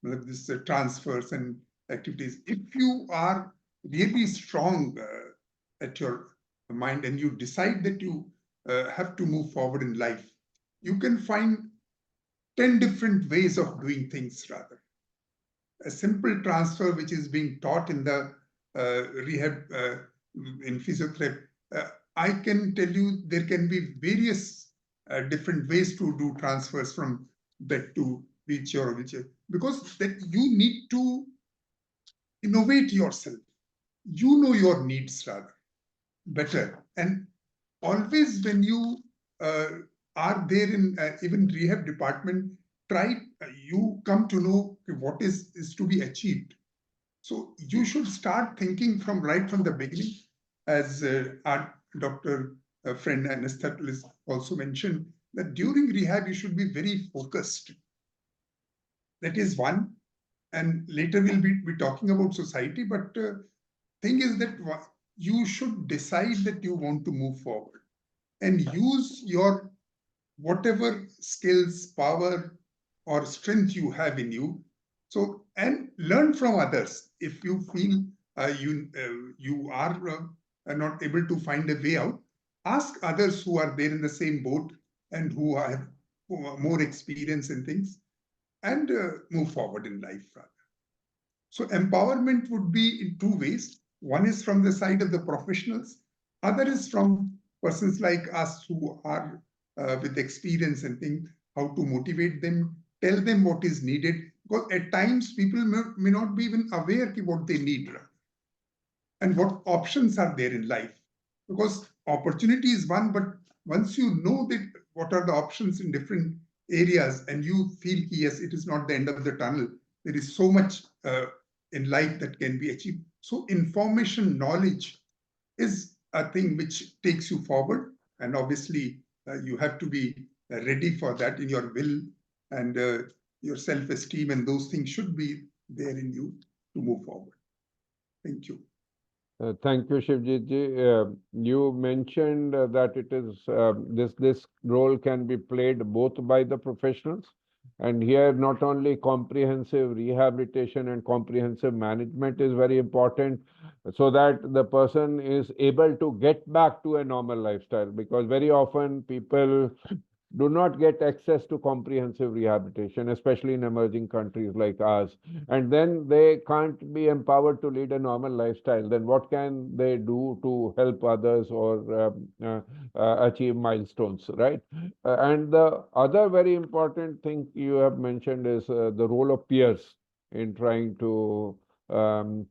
this transfers and activities. If you are really strong at your mind and you decide that you have to move forward in life, you can find 10 different ways of doing things, rather. A simple transfer which is being taught in the rehab, in physiotherapy, I can tell you there can be various different ways to do transfers from bed to wheelchair or wheelchair, because that you need to innovate yourself. You know your needs rather better. And always when you are there in even rehab department, you come to know what is to be achieved. So you should start thinking right from the beginning, as our doctor friend anesthetist also mentioned, that during rehab you should be very focused. That is one. And later we'll be talking about society, but thing is that you should decide that you want to move forward and use your whatever skills, power, or strength you have in you So, and learn from others. If you feel you are not able to find a way out, ask others who are there in the same boat and who have more experience in things, and move forward in life. So empowerment would be in two ways. One is from the side of the professionals, other is from persons like us who are with experience and things, how to motivate them, tell them what is needed. Because at times people may not be even aware of what they need and what options are there in life. Because opportunity is one, but once you know that what are the options in different areas and you feel, yes, it is not the end of the tunnel, there is so much in life that can be achieved. So information, knowledge is a thing which takes you forward. And obviously, you have to be ready for that in your will, and your self-esteem, and those things should be there in you to move forward. Thank you. Thank you, Shivjit ji. You mentioned that it is this role can be played both by the professionals, and here not only comprehensive rehabilitation and comprehensive management is very important, so that the person is able to get back to a normal lifestyle. Because very often people do not get access to comprehensive rehabilitation, especially in emerging countries like ours. And then they can't be empowered to lead a normal lifestyle. Then what can they do to help others or achieve milestones, right? And the other very important thing you have mentioned is the role of peers in trying to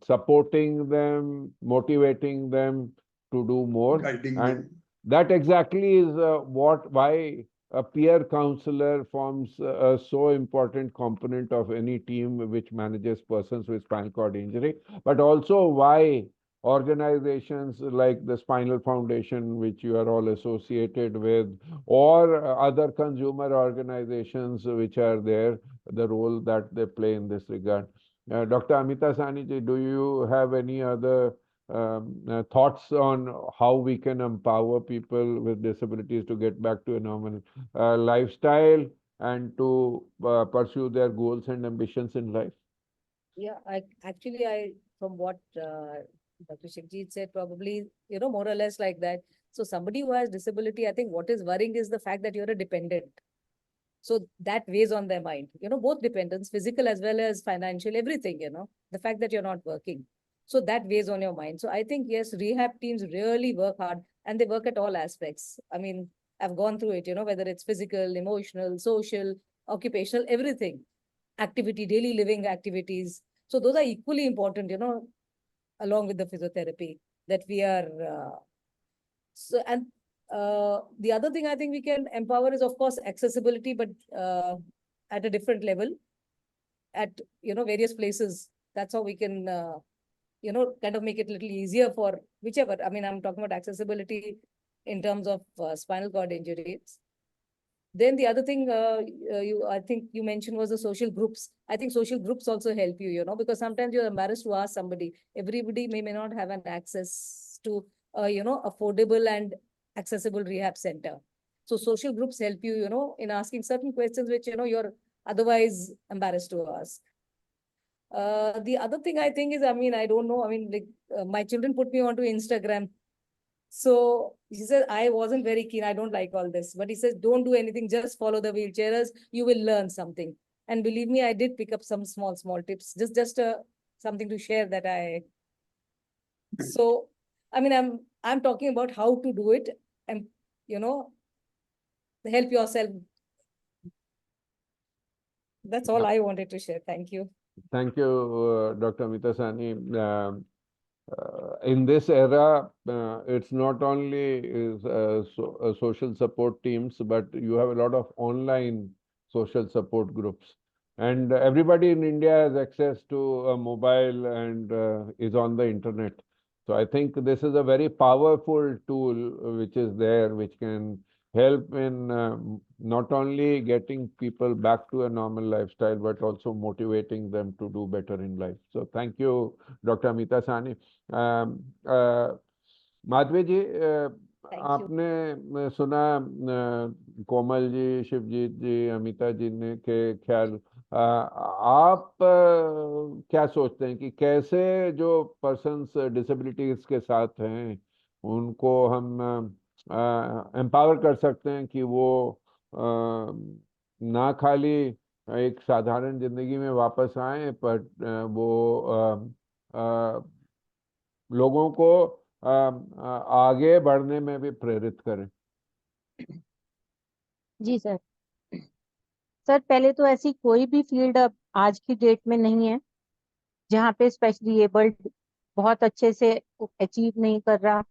supporting them, motivating them to do more. Guiding And them. that exactly is why a peer counselor forms a so important component of any team which manages persons with spinal cord injury, but also why organizations like the Spinal Foundation, which you are all associated with, or other consumer organizations which are there, the role that they play in this regard. Dr. Amita Saniji, do you have any other thoughts on how we can empower people with disabilities to get back to a normal lifestyle and to pursue their goals and ambitions in life? Yeah, I from what Dr. Shikjit said, probably, more or less like that. So somebody who has disability, I think what is worrying is the fact that you're a dependent. So that weighs on their mind, both dependence, physical as well as financial, everything, the fact that you're not working. So that weighs on your mind. So I think, yes, rehab teams really work hard, and they work at all aspects. I mean, I've gone through it, whether it's physical, emotional, social, occupational, everything, activity, daily living activities. So those are equally important, along with the physiotherapy that we are. And the other thing I think we can empower is, of course, accessibility, but at a different level, at various places. That's how we can kind of make it a little easier for whichever. I mean, I'm talking about accessibility in terms of spinal cord injuries. Then the other thing I think you mentioned was the social groups. I think social groups also help you, because sometimes you're embarrassed to ask somebody. Everybody may not have an access to affordable and accessible rehab center. So social groups help you, in asking certain questions which, you're otherwise embarrassed to ask. The other thing I think is, I mean, I don't know. I mean, like my children put me onto Instagram. So he said, I wasn't very keen. I don't like all this. But he says, don't do anything. Just follow the wheelchairers. You will learn something. And believe me, I did pick up some small tips. Just something to share that I. So, I mean, I'm talking about how to do it and, help yourself. That's all I wanted to share. Thank you. Thank you, Dr. Amita Sani. In this era, it's not only is social support teams, but you have a lot of online social support groups. And everybody in India has access to a mobile and is on the internet. So I think this is a very powerful tool which is there, which can help in not only getting people back to a normal lifestyle, but also motivating them to do better in life. So thank you, Dr. Amita Sani. Madhavi जी, आपने सुना कोमल जी, शिवजीत जी, अमिता जी ने के ख्याल आप क्या सोचते हैं कि कैसे जो पर्सन्स डिसेबिलिटीज के साथ हैं उनको हम एम्पावर कर सकते हैं कि वो ना खाली एक साधारण जिंदगी में वापस आए पर वो लोगों को आगे बढ़ने में भी प्रेरित करें। जी सर। सर पहले तो ऐसी कोई भी फील्ड अब आज की डेट में नहीं है जहाँ पे स्पेशली एबल्ड बहुत अच्छे से अचीव नहीं कर रहा।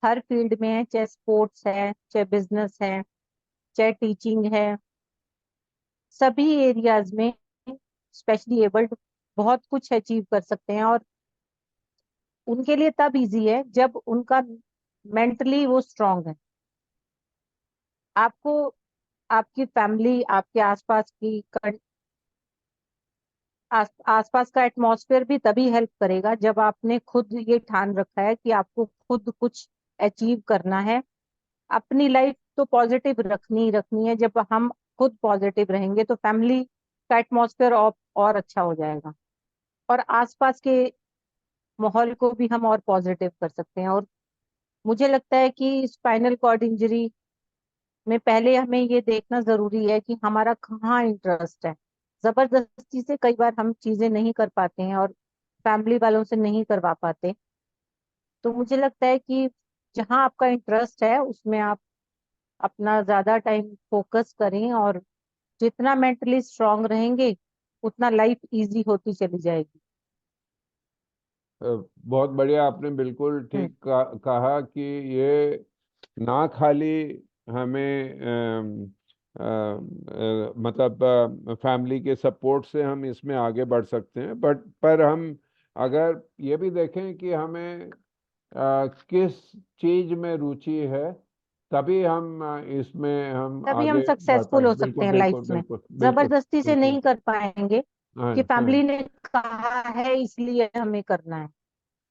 हर फील्ड में है, चाहे स्पोर्ट्स है, चाहे बिजनेस है, चाहे टीचिंग है, सभी एरियाज में स्पेशली एबल्ड बहुत कुछ अचीव कर सकते हैं। और उनके लिए तब इजी है जब उनका मेंटली वो स्ट्रांग है। आपको आपकी फैमिली, आपके आसपास की आसपास का एटमॉस्फेयर भी तभी हेल्प करेगा जब आपने खुद ये ठान रखा है कि आपको खुद कुछ अचीव करना है। अपनी लाइफ तो पॉजिटिव रखनी ही रखनी है। जब हम खुद पॉजिटिव रहेंगे तो फैमिली का एटमॉस्फेयर और अच्छा हो जाएगा, और आसपास के माहौल को भी हम और पॉजिटिव कर सकते हैं। और मुझे लगता है कि स्पाइनल कॉर्ड इंजरी में पहले हमें ये देखना जरूरी है कि हमारा कहाँ इंटरेस्ट है। जबरदस्ती से कई बार हम चीजें नहीं कर पाते हैं और फैमिली वालों से नहीं करवा पाते। तो मुझे लगता है कि जहाँ आपका इंटरेस्ट है उसमें आप अपना ज्यादा टाइम फोकस करें, और जितना मेंटली स्ट्रांग रहेंगे उतना लाइफ इजी होती चली जाएगी। बहुत बढ़िया, आपने बिल्कुल हम्म। ठीक कहा कि ये ना खाली हमें मतलब फैमिली के सपोर्ट से हम इसमें आगे बढ़ सकते हैं, बट पर हम अगर ये भी देखें कि हमें किस चीज में रुचि है, तभी हम इसमें हम तभी हम आगे बढ़ सक्सेसफुल हो पाएंगे। सकते बिल्कुल हैं लाइफ बिल्कुल में। बिल्कुल बिल्कुल जबरदस्ती से बिल्कुल। नहीं कर पाएंगे हाँ कि जी, हाँ फैमिली जी, ने कहा है इसलिए हमें करना है।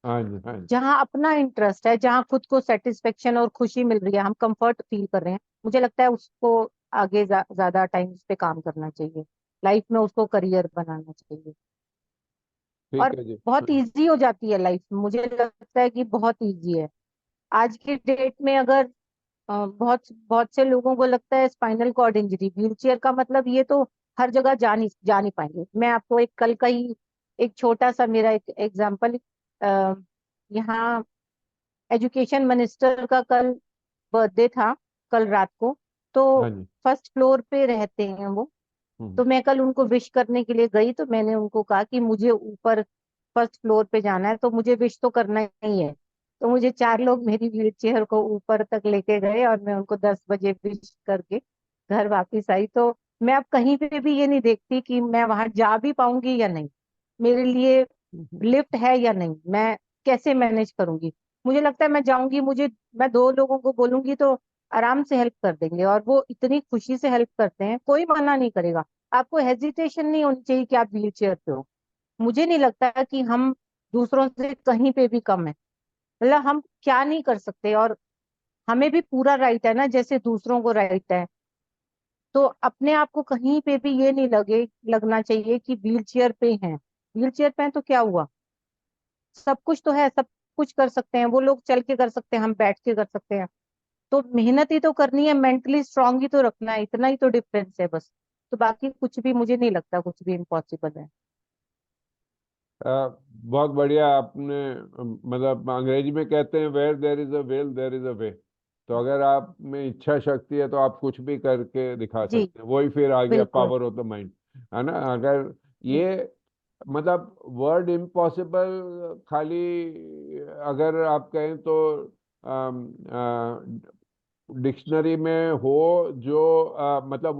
हाँ जी, हाँ जी। जहाँ अपना इंटरेस्ट है, जहाँ खुद को सेटिस्फेक्शन और खुशी मिल रही है, हम कंफर्ट फील कर रहे हैं, मुझे लगता है उसको आगे ज्यादा टाइम उस पे काम करना चाहिए। लाइफ में उसको करियर बनाना चाहिए, ठीक और है जी। बहुत इजी हो जाती है लाइफ। मुझे लगता है कि बहुत इजी है आज की डेट में। अगर बहुत बहुत से लोगों को लगता है spinal cord injury, wheelchair का मतलब ये तो हर जगह जा नहीं पाएंगे। मैं आपको एक कल का ही एक छोटा सा मेरा एक एग्जांपल, यहाँ एजुकेशन मिनिस्टर का कल बर्थडे था, कल रात को। तो हाँ जी। फर्स्ट फ्लोर पे रहते हैं वो। हम्म। तो मैं कल उनको विश करने के लिए गई, तो मैंने उनको कहा कि मुझे ऊपर फर्स्ट फ्लोर पे जाना है, तो मुझे विश तो करना ही है। तो मुझे 4 लोग मेरी व्हील चेयर को ऊपर तक लेके गए और मैं उनको 10 बजे विश करके घर वापस आई। तो मैं अब कहीं पे भी ये नहीं देखती कि मैं वहां जा भी पाऊंगी या नहीं, मेरे लिए हम्म। लिफ्ट है या नहीं, मैं कैसे मैनेज करूंगी। मुझे लगता है मैं जाऊंगी, मैं 2 लोगों को बोलूंगी तो आराम से हेल्प कर देंगे, और वो इतनी खुशी से हेल्प करते हैं, कोई मना नहीं करेगा। आपको हेजिटेशन नहीं होनी चाहिए कि आप व्हील चेयर पे हो। मुझे नहीं लगता कि हम दूसरों से कहीं पे भी कम है। मतलब हम क्या नहीं कर सकते, और हमें भी पूरा राइट है ना, जैसे दूसरों को राइट है। तो अपने आप को कहीं पे भी ये नहीं लगना चाहिए कि व्हील चेयर पे हैं। व्हील चेयर पे हैं तो क्या हुआ, सब कुछ तो है, सब कुछ कर सकते हैं। वो लोग चल के कर सकते हैं, हम बैठ के कर सकते हैं। तो मेहनत ही तो करनी है, मेंटली स्ट्रांग ही तो रखना है, इतना ही तो डिफरेंस है बस। तो बाकी कुछ भी मुझे नहीं लगता कुछ भी इम्पॉसिबल है। बहुत बढ़िया आपने मतलब अंग्रेजी में कहते हैं where there is a will there is a way. तो अगर आप में इच्छा शक्ति है तो आप कुछ भी करके दिखा जी सकते हैं, वही फिर आ गया बिल्कुल। पावर ऑफ द माइंड, है ना। अगर जी ये मतलब वर्ड इम्पॉसिबल खाली अगर आप कहें तो डिक्शनरी में हो, जो मतलब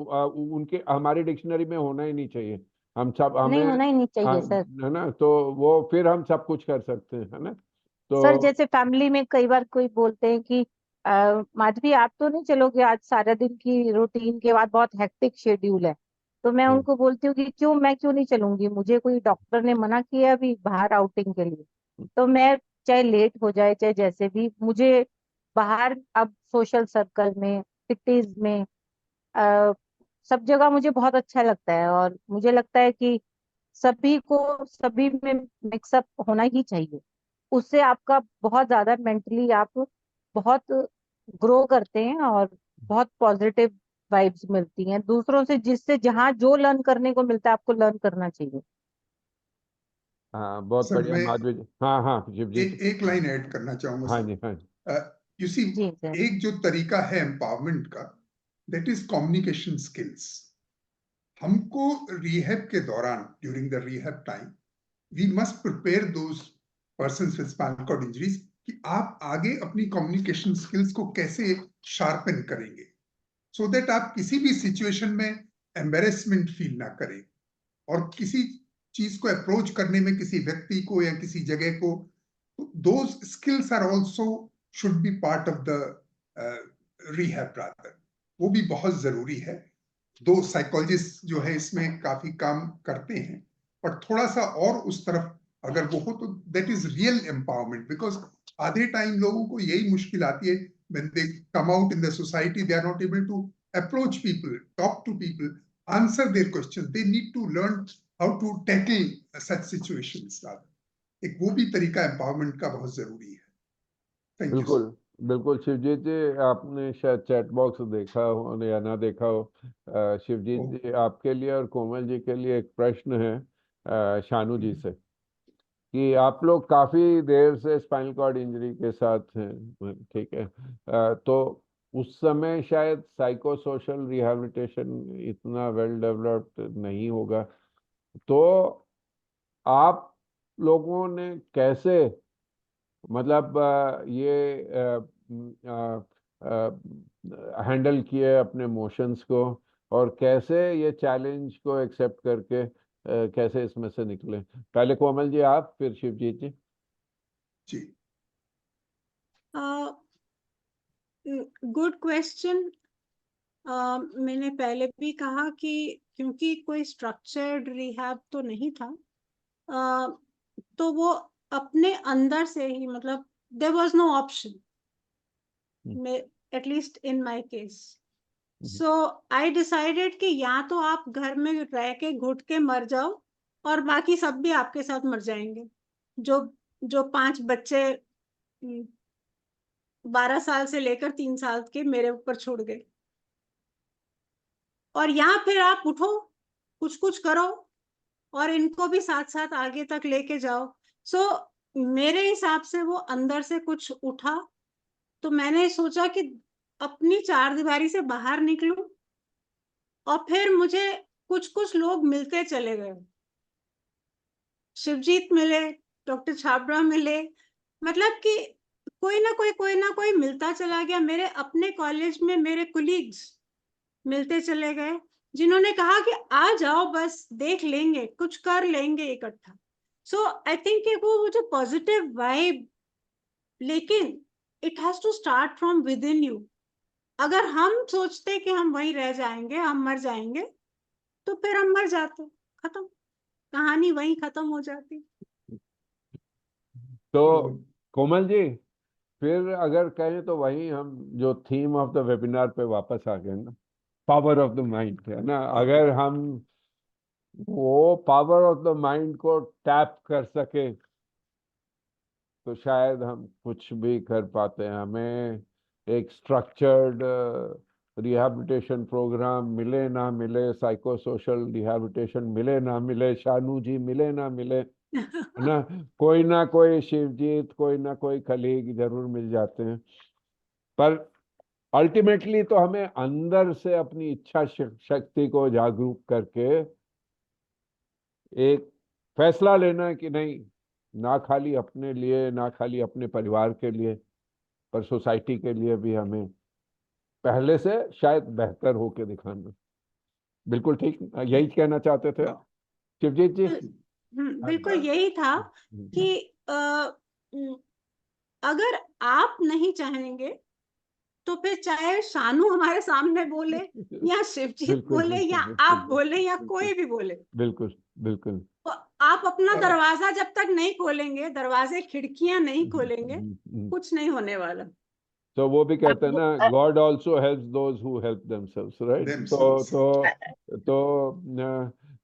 उनके हमारी डिक्शनरी में होना ही नहीं चाहिए। हम सब नहीं, हमें होना ही नहीं हाँ, चाहिए सर। है ना, तो वो फिर हम सब कुछ कर सकते हैं, है ना। सर तो जैसे फैमिली में कई बार कोई बोलते हैं कि माधवी आप तो नहीं चलोगे, आज सारा दिन की रूटीन के बाद बहुत हेक्टिक शेड्यूल है। तो मैं हम्म, उनको बोलती हूँ कि मैं क्यों नहीं चलूंगी, मुझे कोई डॉक्टर ने मना किया है अभी बाहर आउटिंग के लिए। तो मैं चाहे लेट हो जाए चाहे जैसे भी, मुझे बाहर अब सोशल सर्कल में, सिटीज में सब जगह मुझे बहुत अच्छा लगता है, और मुझे लगता है कि सभी को सभी में मिक्सअप होना ही चाहिए। उससे आपका बहुत ज्यादा मेंटली आप बहुत ग्रो करते हैं, और बहुत पॉजिटिव वाइब्स मिलती हैं दूसरों से, जिससे जहाँ जो लर्न करने को मिलता है आपको लर्न करना चाहिए। हाँ, बहुत सर बढ़िया मैं माधवी जी। हाँ हाँ शिवजीत। एक लाइन ऐड करना चाहूंगा हाँ जी, सर। हाँ जी। You see, ji sir. एक जो तरीका है एम्पावरमेंट का, दैट इज कम्युनिकेशन स्किल्स। हमको रिहैब के दौरान, during the rehab time, we must prepare those persons with spinal cord injuries कि आप आगे अपनी कम्युनिकेशन स्किल्स को कैसे शार्पन करेंगे, सो दैट आप किसी भी सिचुएशन में एम्बेरसमेंट फील ना करें, और किसी चीज को अप्रोच करने में किसी व्यक्ति को या किसी जगह को, those skills are also should be part of the rehab rather. वो भी बहुत जरूरी है। दो साइकोलॉजिस्ट जो है इसमें काफी काम करते हैं, पर थोड़ा सा और उस तरफ अगर वो हो तो that is real empowerment. Because आधे टाइम लोगों को यही मुश्किल आती है, when they come out in the society they are not able to approach people, talk to people, answer their questions. They need to learn how to tackle such situations rather। एक वो भी तरीका एम्पावरमेंट का बहुत जरूरी है। Thank you बिल्कुल sir. बिल्कुल शिवजीत जी, आपने शायद चैट बॉक्स देखा हो या ना देखा हो। शिवजीत जी, आपके लिए और कोमल जी के लिए एक प्रश्न है शानू जी से, कि आप लोग काफी देर से स्पाइनल कॉर्ड इंजरी के साथ हैं, ठीक है। तो उस समय शायद साइको सोशल रिहैबिलिटेशन इतना वेल डेवलप्ड नहीं होगा, तो आप लोगों ने कैसे, मतलब ये हैंडल किए अपने इमोशंस को, और कैसे ये चैलेंज को एक्सेप्ट करके कैसे इसमें से निकले? पहले कोमल जी आप, फिर शिवजीत जी। जी। Good question. मैंने पहले भी कहा कि क्योंकि कोई स्ट्रक्चर्ड रिहैब तो नहीं था, तो वो अपने अंदर से ही, मतलब there was no option, at least in my case. So I decided कि या तो आप घर में रह के घुट के मर जाओ, और बाकी सब भी आपके साथ मर जाएंगे। जो जो 5 बच्चे 12 साल से लेकर 3 साल के मेरे ऊपर छोड़ गए, और यहाँ फिर आप उठो, कुछ कुछ करो, और इनको भी साथ साथ आगे तक लेके जाओ। सो मेरे हिसाब से वो अंदर से कुछ उठा, तो मैंने सोचा कि अपनी 4 दीवारी से बाहर निकलूं, और फिर मुझे कुछ कुछ लोग मिलते चले गए। शिवजीत मिले, डॉक्टर छाबड़ा मिले, मतलब कि कोई ना कोई मिलता चला गया। मेरे अपने कॉलेज में मेरे कुलीग्स मिलते चले गए, जिन्होंने कहा कि आ जाओ, बस देख लेंगे, कुछ कर लेंगे इकट्ठा। सो आई थिंक वो मुझे पॉजिटिव वाइब, लेकिन it has to start from within you. अगर हम सोचते कि हम वहीं रह जाएंगे, हम मर जाएंगे, तो फिर हम मर जाते, खत्म, कहानी वहीं खत्म हो जाती। तो कोमल जी, फिर अगर कहें तो वही हम जो थीम ऑफ द वेबिनार पे वापस आ गए ना, पावर ऑफ द माइंड, है ना। अगर हम वो पावर ऑफ द माइंड को टैप कर सके तो शायद हम कुछ भी कर पाते हैं। हमें एक स्ट्रक्चर्ड रिहैबिलिटेशन प्रोग्राम मिले ना मिले, साइको सोशल रिहैबिलिटेशन मिले ना मिले, शानू जी मिले ना मिले, है ना कोई शिवजीत, कोई ना कोई कलीग जरूर मिल जाते हैं। पर अल्टीमेटली तो हमें अंदर से अपनी इच्छा शक्ति को जागरूक करके एक फैसला लेना है कि नहीं, ना खाली अपने लिए, ना खाली अपने परिवार के लिए, पर सोसाइटी के लिए भी हमें पहले से शायद बेहतर होके दिखाना। बिल्कुल ठीक, यही कहना चाहते थे शिवजीत जी? बिल्कुल यही था कि अगर आप नहीं चाहेंगे, तो फिर चाहे शानू हमारे सामने बोले, या शिवजीत बिल्कुल बोले, या बिल्कुल आप बोले, या कोई भी बोले, बिल्कुल बिल्कुल। तो आप अपना दरवाजा जब तक नहीं खोलेंगे, दरवाजे खिड़कियां नहीं खोलेंगे, कुछ नहीं होने वाला। तो वो भी कहते हैं ना, God also helps those who help themselves, right? Themselves. तो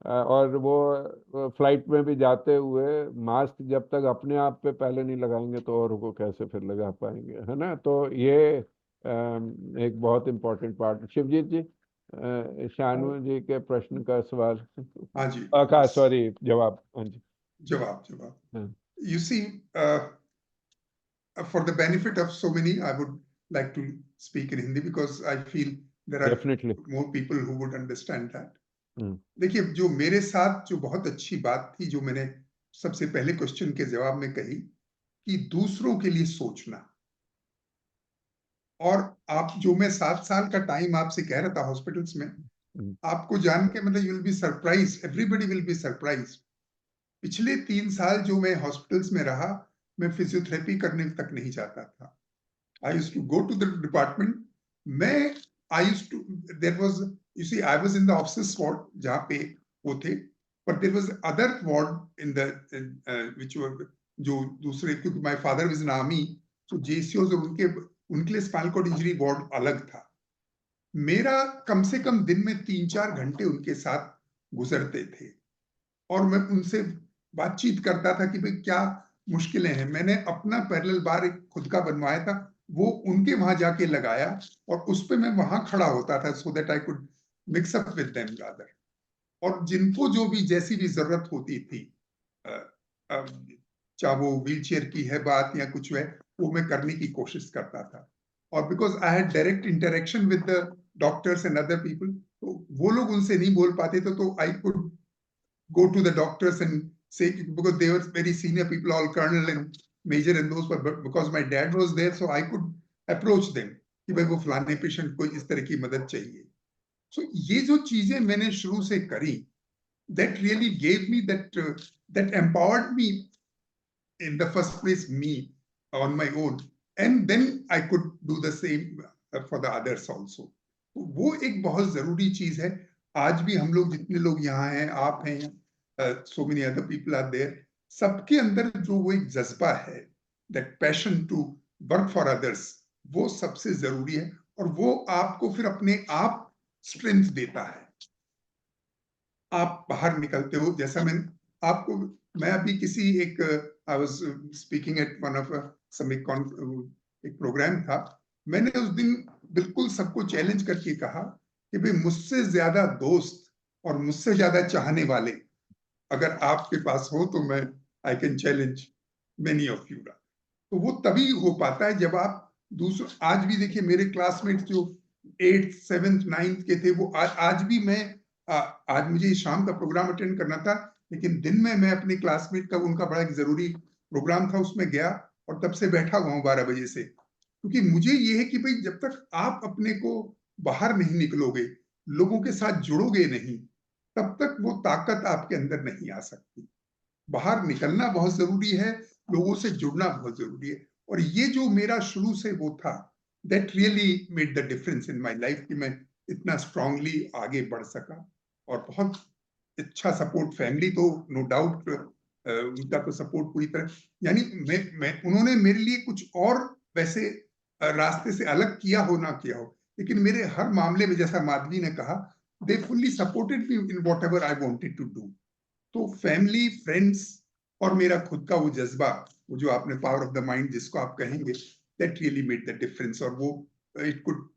और वो फ्लाइट में भी जाते हुए मास्क जब तक अपने आप पे पहले नहीं लगाएंगे तो और को कैसे फिर लगा पाएंगे, है ना? तो ये एक बहुत इम्पोर्टेंट पार्ट। शिवजीत जी, शानू जी के प्रश्न का सवाल, हाँ जी, का yes. सॉरी जवाब, हाँ जी। जवाब. हाँ। You see, for the benefit of so many, I would like to speak in Hindi because I feel there are Definitely. more people who would understand that. हम्म, देखिए, जो मेरे साथ जो बहुत अच्छी बात थी, जो मैंने सबसे पहले क्वेश्चन के जवाब में कही, कि दूसरों के लिए सोचना। और आप जो मैं 7 साल का टाइम आपसे कह रहा था हॉस्पिटल्स में, आपको जान के मतलब you will be surprise, everybody will be surprise. पिछले 3 साल जो मैं हॉस्पिटल्स में रहा, मैं फिजियोथेरेपी करने तक नहीं जाता था। I used to go to the department. I used to, there was, you see, I was in the obsess ward, जहाँ पे वो थे, but there was other ward in the, which were, जो दूसरे, क्योंकि my father was in army, so JCOs और उनके लिए spinal cord injury ward अलग था। मेरा कम से कम दिन में 3-4 घंटे उनके साथ गुजरते थे, और मैं उनसे बातचीत करता था कि भाई क्या मुश्किलें हैं। मैंने अपना पैरेलल बार एक खुद का बनवाया था, वो उनके वहां जाके लगाया, और उस पे मैं वहां खड़ा होता था, so that I could mix up with them rather. और जिनको जो भी जैसी भी जरूरत होती थी, चाहे वो व्हीलचेयर की है बात या कुछ है, वो मैं करने की कोशिश करता था। और because I had direct interaction with the doctors and other people, तो वो लोग उनसे नहीं बोल पाते थे, तो I could go to the doctors and say, because they were very senior people, all colonel and major and those, but because my dad was there, so I could approach them कि भाई वो फलाने patient को इस तरह की मदद चाहिए। So ये जो चीजें मैंने शुरू से करी, that really gave me that empowered me in the first place, me on my own, and then I could do the same for the others also. वो एक बहुत जरूरी चीज है। आज भी हम लोग जितने लोग यहाँ हैं, आप हैं, so many other people are there, सबके अंदर जो वो एक जज्बा है, that passion to work for others, वो सबसे जरूरी है, और वो आपको फिर अपने आप स्ट्रेंथ देता है। आप बाहर निकलते हो, जैसा मैं अभी किसी एक, I was speaking at one of एक प्रोग्राम था, मैंने उस दिन बिल्कुल सबको चैलेंज करके कहा कि भाई मुझसे ज्यादा दोस्त और मुझसे ज्यादा चाहने वाले अगर आपके पास हो तो मैं I can challenge many of you. तो वो तभी हो पाता है जब आप दूसरों, आज भी देखिए मेरे क्लासमेट जो 8th 7th 9th के थे, वो आज भी मैं, आज मुझे शाम का प्रोग्राम अटेंड करना था, लेकिन दिन में मैं अपने क्लासमेट का, उनका बड़ा एक जरूरी प्रोग्राम था, उसमें गया, और तब से बैठा हुआ हूँ 12 बजे से। क्योंकि मुझे ये है कि भाई जब तक आप अपने को बाहर नहीं निकलोगे, लोगों के साथ जुड़ोगे नहीं, तब तक वो ताकत आपके अंदर नहीं आ सकती। बाहर निकलना बहुत जरूरी है, लोगों से जुड़ना बहुत जरूरी है, और ये जो मेरा शुरू से वो था, that really made the difference in my life, कि मैं इतना स्ट्रांगली आगे बढ़ सका। और बहुत अच्छा सपोर्ट, फैमिली तो नो डाउट, उनका तो सपोर्ट पूरी तरह, यानी मैं उन्होंने मेरे लिए कुछ और वैसे रास्ते से अलग किया हो ना किया हो, लेकिन मेरे हर मामले में, जैसा माधवी ने कहा, they fully supported me in whatever I wanted to do. तो फैमिली, फ्रेंड्स, और मेरा खुद का वो जज्बा, वो जो आपने पावर ऑफ द माइंड जिसको आप कहेंगे, that really made the difference. और वो इट कुड,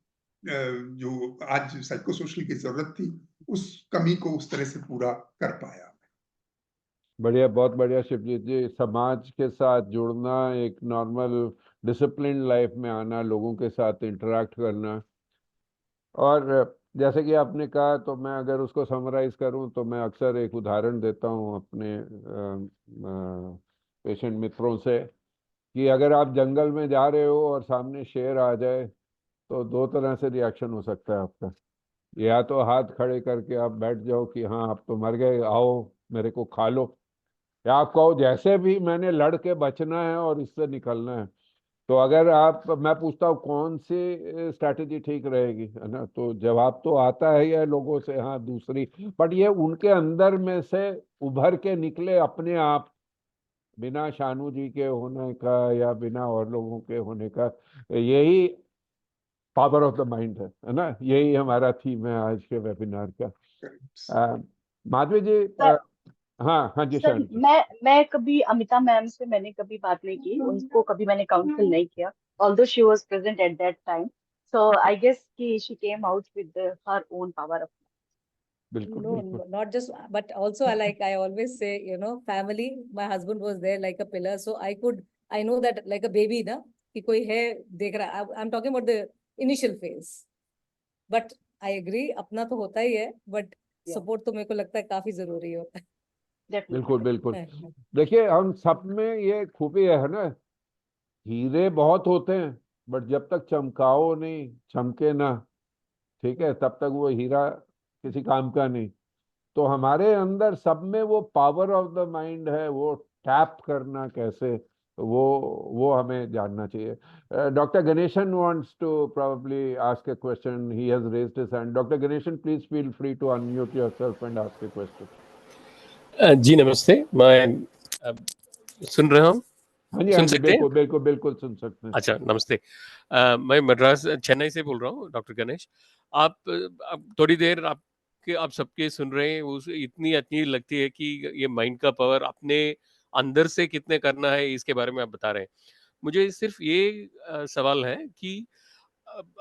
जो आज साइको सोशल की जरूरत थी, उस कमी को उस तरह से पूरा कर पाया। बढ़िया, बहुत बढ़िया शिवजीत जी। समाज के साथ जुड़ना, एक नॉर्मल डिसिप्लिन लाइफ में आना, लोगों के साथ इंटरेक्ट करना, और जैसे कि आपने कहा, तो मैं अगर उसको समराइज करूं तो मैं अक्सर एक उदाहरण देता हूं अपने पेशेंट मित्रों से, कि अगर आप जंगल में जा रहे हो और सामने शेर आ जाए तो दो तरह से रिएक्शन हो सकता है आपका। या तो हाथ खड़े करके आप बैठ जाओ कि हाँ आप तो मर गए, आओ मेरे को खा लो, या आप कहो जैसे भी मैंने लड़ के बचना है और इससे निकलना है। तो अगर आप, मैं पूछता हूँ कौन सी स्ट्रैटेजी ठीक रहेगी, है ना, तो जवाब तो आता है ये लोगों से, हाँ दूसरी, बट ये उनके अंदर में से उभर के निकले अपने आप, बिना शानू जी के होने का या बिना और लोगों के होने का, यही पावर ऑफ द माइंड है ना, यही हमारा थीम है आज के वेबिनार का। माधवी जी, सर हाँ हाँ जी सर शानू जी। मैं कभी अमिता मैम से मैंने कभी बात नहीं की, उनको कभी मैंने काउंसिल नहीं किया, although she was present at that time, so I guess कि she came out with her own power of. बिल्कुल No, बिल्कुल। not just, but also I always say, family, my husband was there like a pillar. So I know that like a baby, na, कि कोई है देख रहा, I'm talking about the initial phase. But I agree, अपना तो होता ही है, but support तो मेरे को लगता है काफी जरूरी होता है। बिल्कुल बिल्कुल। हाँ, देखिए, हम सब में ये खूबी है ना, हीरे बहुत होते हैं, बट जब तक चमकाओ नहीं, चमके ना, ठीक है, तब तक वो हीरा किसी काम का नहीं। तो हमारे अंदर सब में वो पावर ऑफ द माइंड है, वो टैप करना कैसे, वो हमें जानना चाहिए। Doctor Ganeshan wants to probably ask a question, he has raised his hand. Doctor Ganeshan, please feel free to unmute yourself and ask a question. जी नमस्ते, मैं सुन रहा हूँ, हाँ जी हाँ सुन जी, सकते हैं? बिल्कुल बिल्कुल बिल्कुल सुन सकते हैं। अच्छा, नमस्ते। मैं मद्रास चेन्नई से बोल रहा हूँ, डॉक्टर गणेश। आप थोड़ी देर आप सबके सुन रहे हैं, उस इतनी अच्छी लगती है कि ये माइंड का पावर अपने अंदर से कितने करना है, इसके बारे में आप बता रहे हैं। मुझे सिर्फ ये सवाल है कि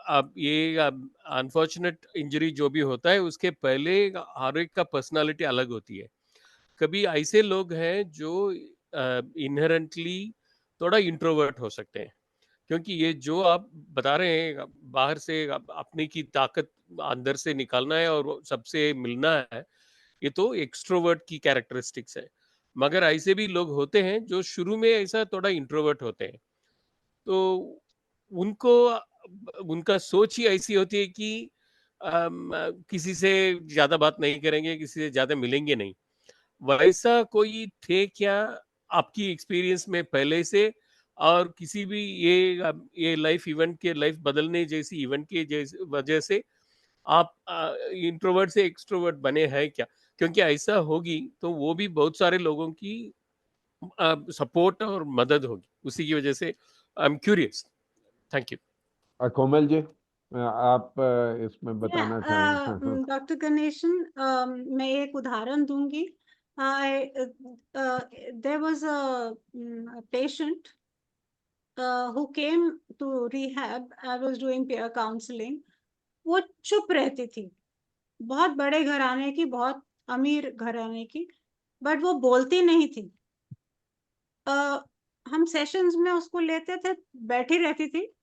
अब ये अनफॉर्चुनेट इंजरी जो भी होता है, उसके पहले हर एक का पर्सनालिटी अलग होती है। कभी ऐसे लोग हैं जो इनहेरेंटली थोड़ा इंट्रोवर्ट हो सकते हैं, क्योंकि ये जो आप बता रहे हैं, बाहर से अपने की ताकत अंदर से निकालना है और सबसे मिलना है, ये तो एक्सट्रोवर्ट की कैरेक्टरिस्टिक्स है। मगर ऐसे भी लोग होते हैं जो शुरू में ऐसा थोड़ा इंट्रोवर्ट होते हैं, तो उनको उनका सोच ही ऐसी होती है कि किसी से ज्यादा बात नहीं करेंगे, किसी से ज्यादा मिलेंगे नहीं। वैसा कोई थे क्या आपकी एक्सपीरियंस में पहले से, और किसी भी ये लाइफ इवेंट के, लाइफ बदलने जैसी इवेंट के जैसे वजह से आप इंट्रोवर्ट से एक्सट्रोवर्ट बने हैं क्या? क्योंकि ऐसा होगी तो वो भी बहुत सारे लोगों की सपोर्ट और मदद होगी, उसी की वजह से I am curious. Thank you. Komal ji, आप इसमें बताना चाहेंगे? हाँ हाँ। डॉक्टर गणेशन, मैं एक उदाहरण दूंगी। There was a patient who came to rehab. I was doing peer counseling. वो चुप रहती थी, बहुत बड़े घराने की, बहुत अमीर घराने की, बट वो बोलती नहीं थी। हम सेशंस में उसको लेते थे, बैठी रहती थी,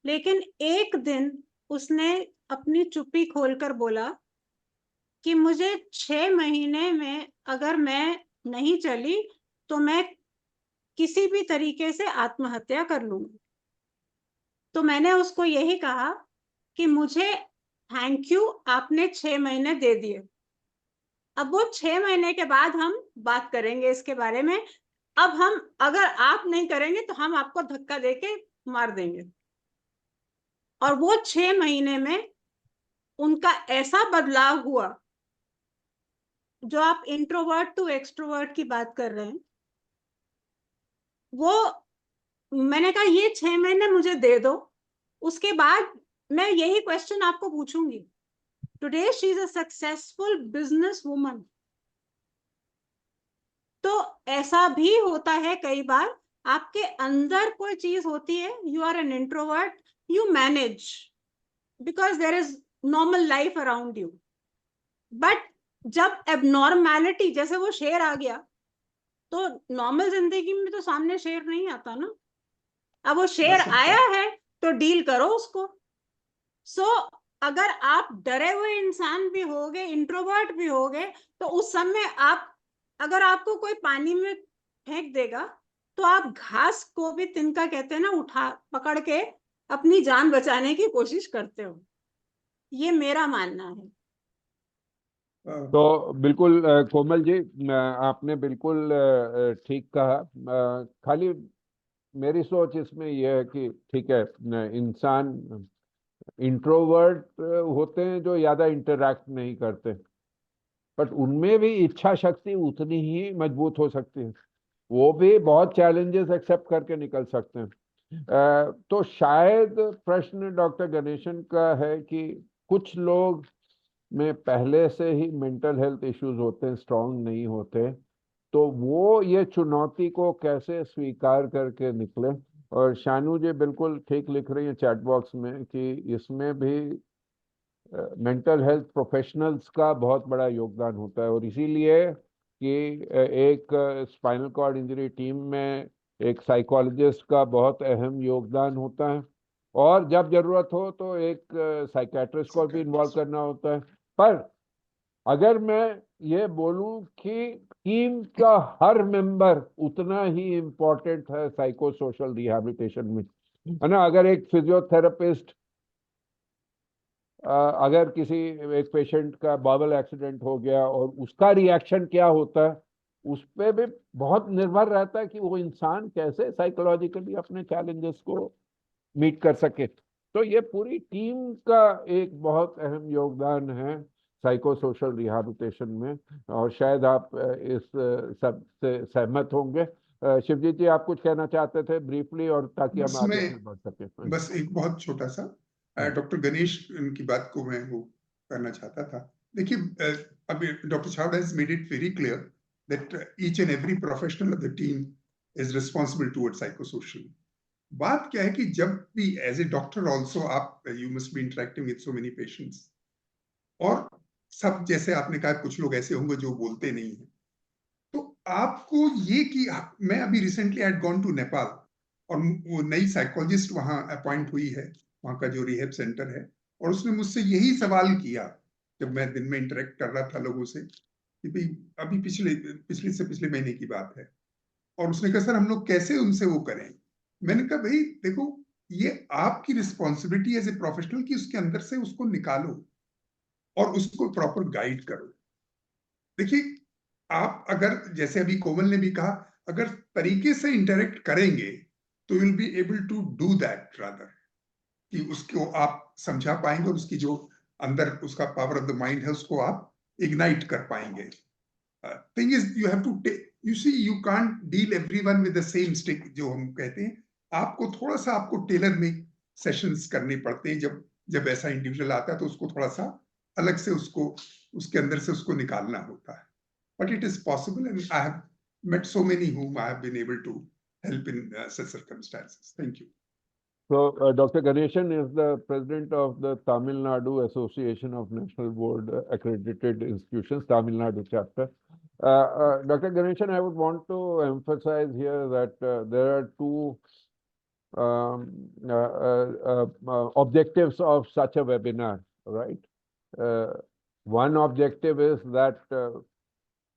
लेकिन एक दिन उसने अपनी चुप्पी खोलकर बोला कि मुझे 6 महीने में अगर मैं नहीं चली तो मैं किसी भी तरीके से आत्महत्या कर लूंगी। तो मैंने उसको यही कहा कि मुझे थैंक यू, आपने 6 महीने दे दिए। अब वो 6 महीने के बाद हम बात करेंगे इसके बारे में। अब हम, अगर आप नहीं करेंगे तो हम आपको धक्का देके मार देंगे। और वो 6 महीने में उनका ऐसा बदलाव हुआ, जो आप इंट्रोवर्ट टू एक्सट्रोवर्ट की बात कर रहे हैं, वो, मैंने कहा ये 6 महीने मुझे दे दो, उसके बाद मैं यही क्वेश्चन आपको पूछूंगी। Today she is a successful business woman. तो ऐसा भी होता है कई बार, आपके अंदर कोई चीज होती है, you are an introvert, you manage because there is normal life around you. But जब एबनॉर्मैलिटी, जैसे वो शेर आ गया, तो नॉर्मल जिंदगी में तो सामने शेर नहीं आता ना। अब वो शेर आया है तो डील करो उसको। सो अगर आप डरे हुए इंसान भी होगे, इंट्रोवर्ट भी होगे, तो उस समय आप, अगर आपको कोई पानी में फेंक देगा तो आप घास को भी, तिनका कहते हैं ना, उठा पकड़ के अपनी जान बचाने की कोशिश करते हो। ये मेरा मानना है। तो बिल्कुल कोमल जी, आपने बिल्कुल ठीक कहा। खाली मेरी सोच इसमें यह है कि ठीक है, इंसान इंट्रोवर्ट होते हैं जो ज्यादा इंटरैक्ट नहीं करते, बट उनमें भी इच्छा शक्ति उतनी ही मजबूत हो सकती है। वो भी बहुत चैलेंजेस एक्सेप्ट करके निकल सकते हैं। तो शायद प्रश्न डॉक्टर गणेशन का है कि कुछ लोग में पहले से ही मेंटल हेल्थ इश्यूज होते हैं, स्ट्रांग नहीं होते, तो वो ये चुनौती को कैसे स्वीकार करके निकले। और शानू जी बिल्कुल ठीक लिख रही है चैट बॉक्स में कि इसमें भी मेंटल हेल्थ प्रोफेशनल्स का बहुत बड़ा योगदान होता है। और इसीलिए कि एक स्पाइनल कॉर्ड इंजरी टीम में एक साइकोलॉजिस्ट का बहुत अहम योगदान होता है, और जब जरूरत हो तो एक साइकेट्रिस्ट को भी इन्वॉल्व करना होता है। पर अगर मैं ये बोलूं कि टीम का हर मेंबर उतना ही इम्पोर्टेंट है साइको सोशल रिहैबिलिटेशन में, है ना। अगर एक फिजियोथेरेपिस्ट अगर किसी एक पेशेंट का बावल एक्सीडेंट हो गया और उसका रिएक्शन क्या होता है, उस पर भी बहुत निर्भर रहता है कि वो इंसान कैसे साइकोलॉजिकली अपने चैलेंजेस को मीट कर सके। तो ये पूरी टीम का एक बहुत अहम योगदान है साइको सोशल रिहैबिलिटेशन में, और शायद आप इस सब से सहमत होंगे। शिवजीत जी, आप कुछ कहना चाहते थे ब्रीफली, और ताकि हम बस आगे मैं फिर बढ़ सके। बस एक बहुत छोटा सा डॉक्टर गणेश की बात को मैं वो करना चाहता था। देखिए, अभी doctor Chhawra has made it very clear that each and every professional of the team is responsible towards psychosocial. बात क्या है कि जब भी एज ए डॉक्टर ऑल्सो आप you must be interacting with so many patients, और सब जैसे आपने कहा कुछ लोग ऐसे होंगे जो बोलते नहीं है, तो आपको ये कि मैं अभी recently I had gone to Nepal, और वो नई साइकोलॉजिस्ट वहां अपॉइंट हुई है, वहां का जो रिहेब सेंटर है, और उसने मुझसे यही सवाल किया जब मैं दिन में इंटरेक्ट कर रहा था लोगों से कि भाई अभी पिछले पिछले से पिछले महीने की बात है, और उसने कहा सर हम लोग कैसे उनसे वो करें। मैंने कहा भाई देखो, ये आपकी रिस्पॉन्सिबिलिटी एज ए प्रोफेशनल कि उसके अंदर से उसको निकालो और उसको प्रॉपर गाइड करो। देखिए, आप अगर जैसे अभी कोमल ने भी कहा, अगर तरीके से इंटरेक्ट करेंगे तो will be able to do that rather, कि उसको आप समझा पाएंगे और उसकी जो अंदर उसका पावर ऑफ द माइंड है उसको आप इग्नाइट कर पाएंगे। Thing is you have to you see you can't deal everyone with the same stick, जो हम कहते हैं। आपको थोड़ा सा आपको टेलर मेक सेशंस करने पड़ते हैं, जब जब ऐसा इंडिविजुअल आता है तो उसको थोड़ा सा अलग से उसको उसके अंदर से उसको निकालना होता है। But it is possible, and I have met so many whom I have been able to help in such circumstances. Thank you. So, Dr. Ganeshan is the president of the Tamil Nadu Association of National Board Accredited Institutions, Tamil Nadu chapter. Dr. Ganeshan, I would want to emphasize here that there are two objectives of such a webinar, right? One objective is that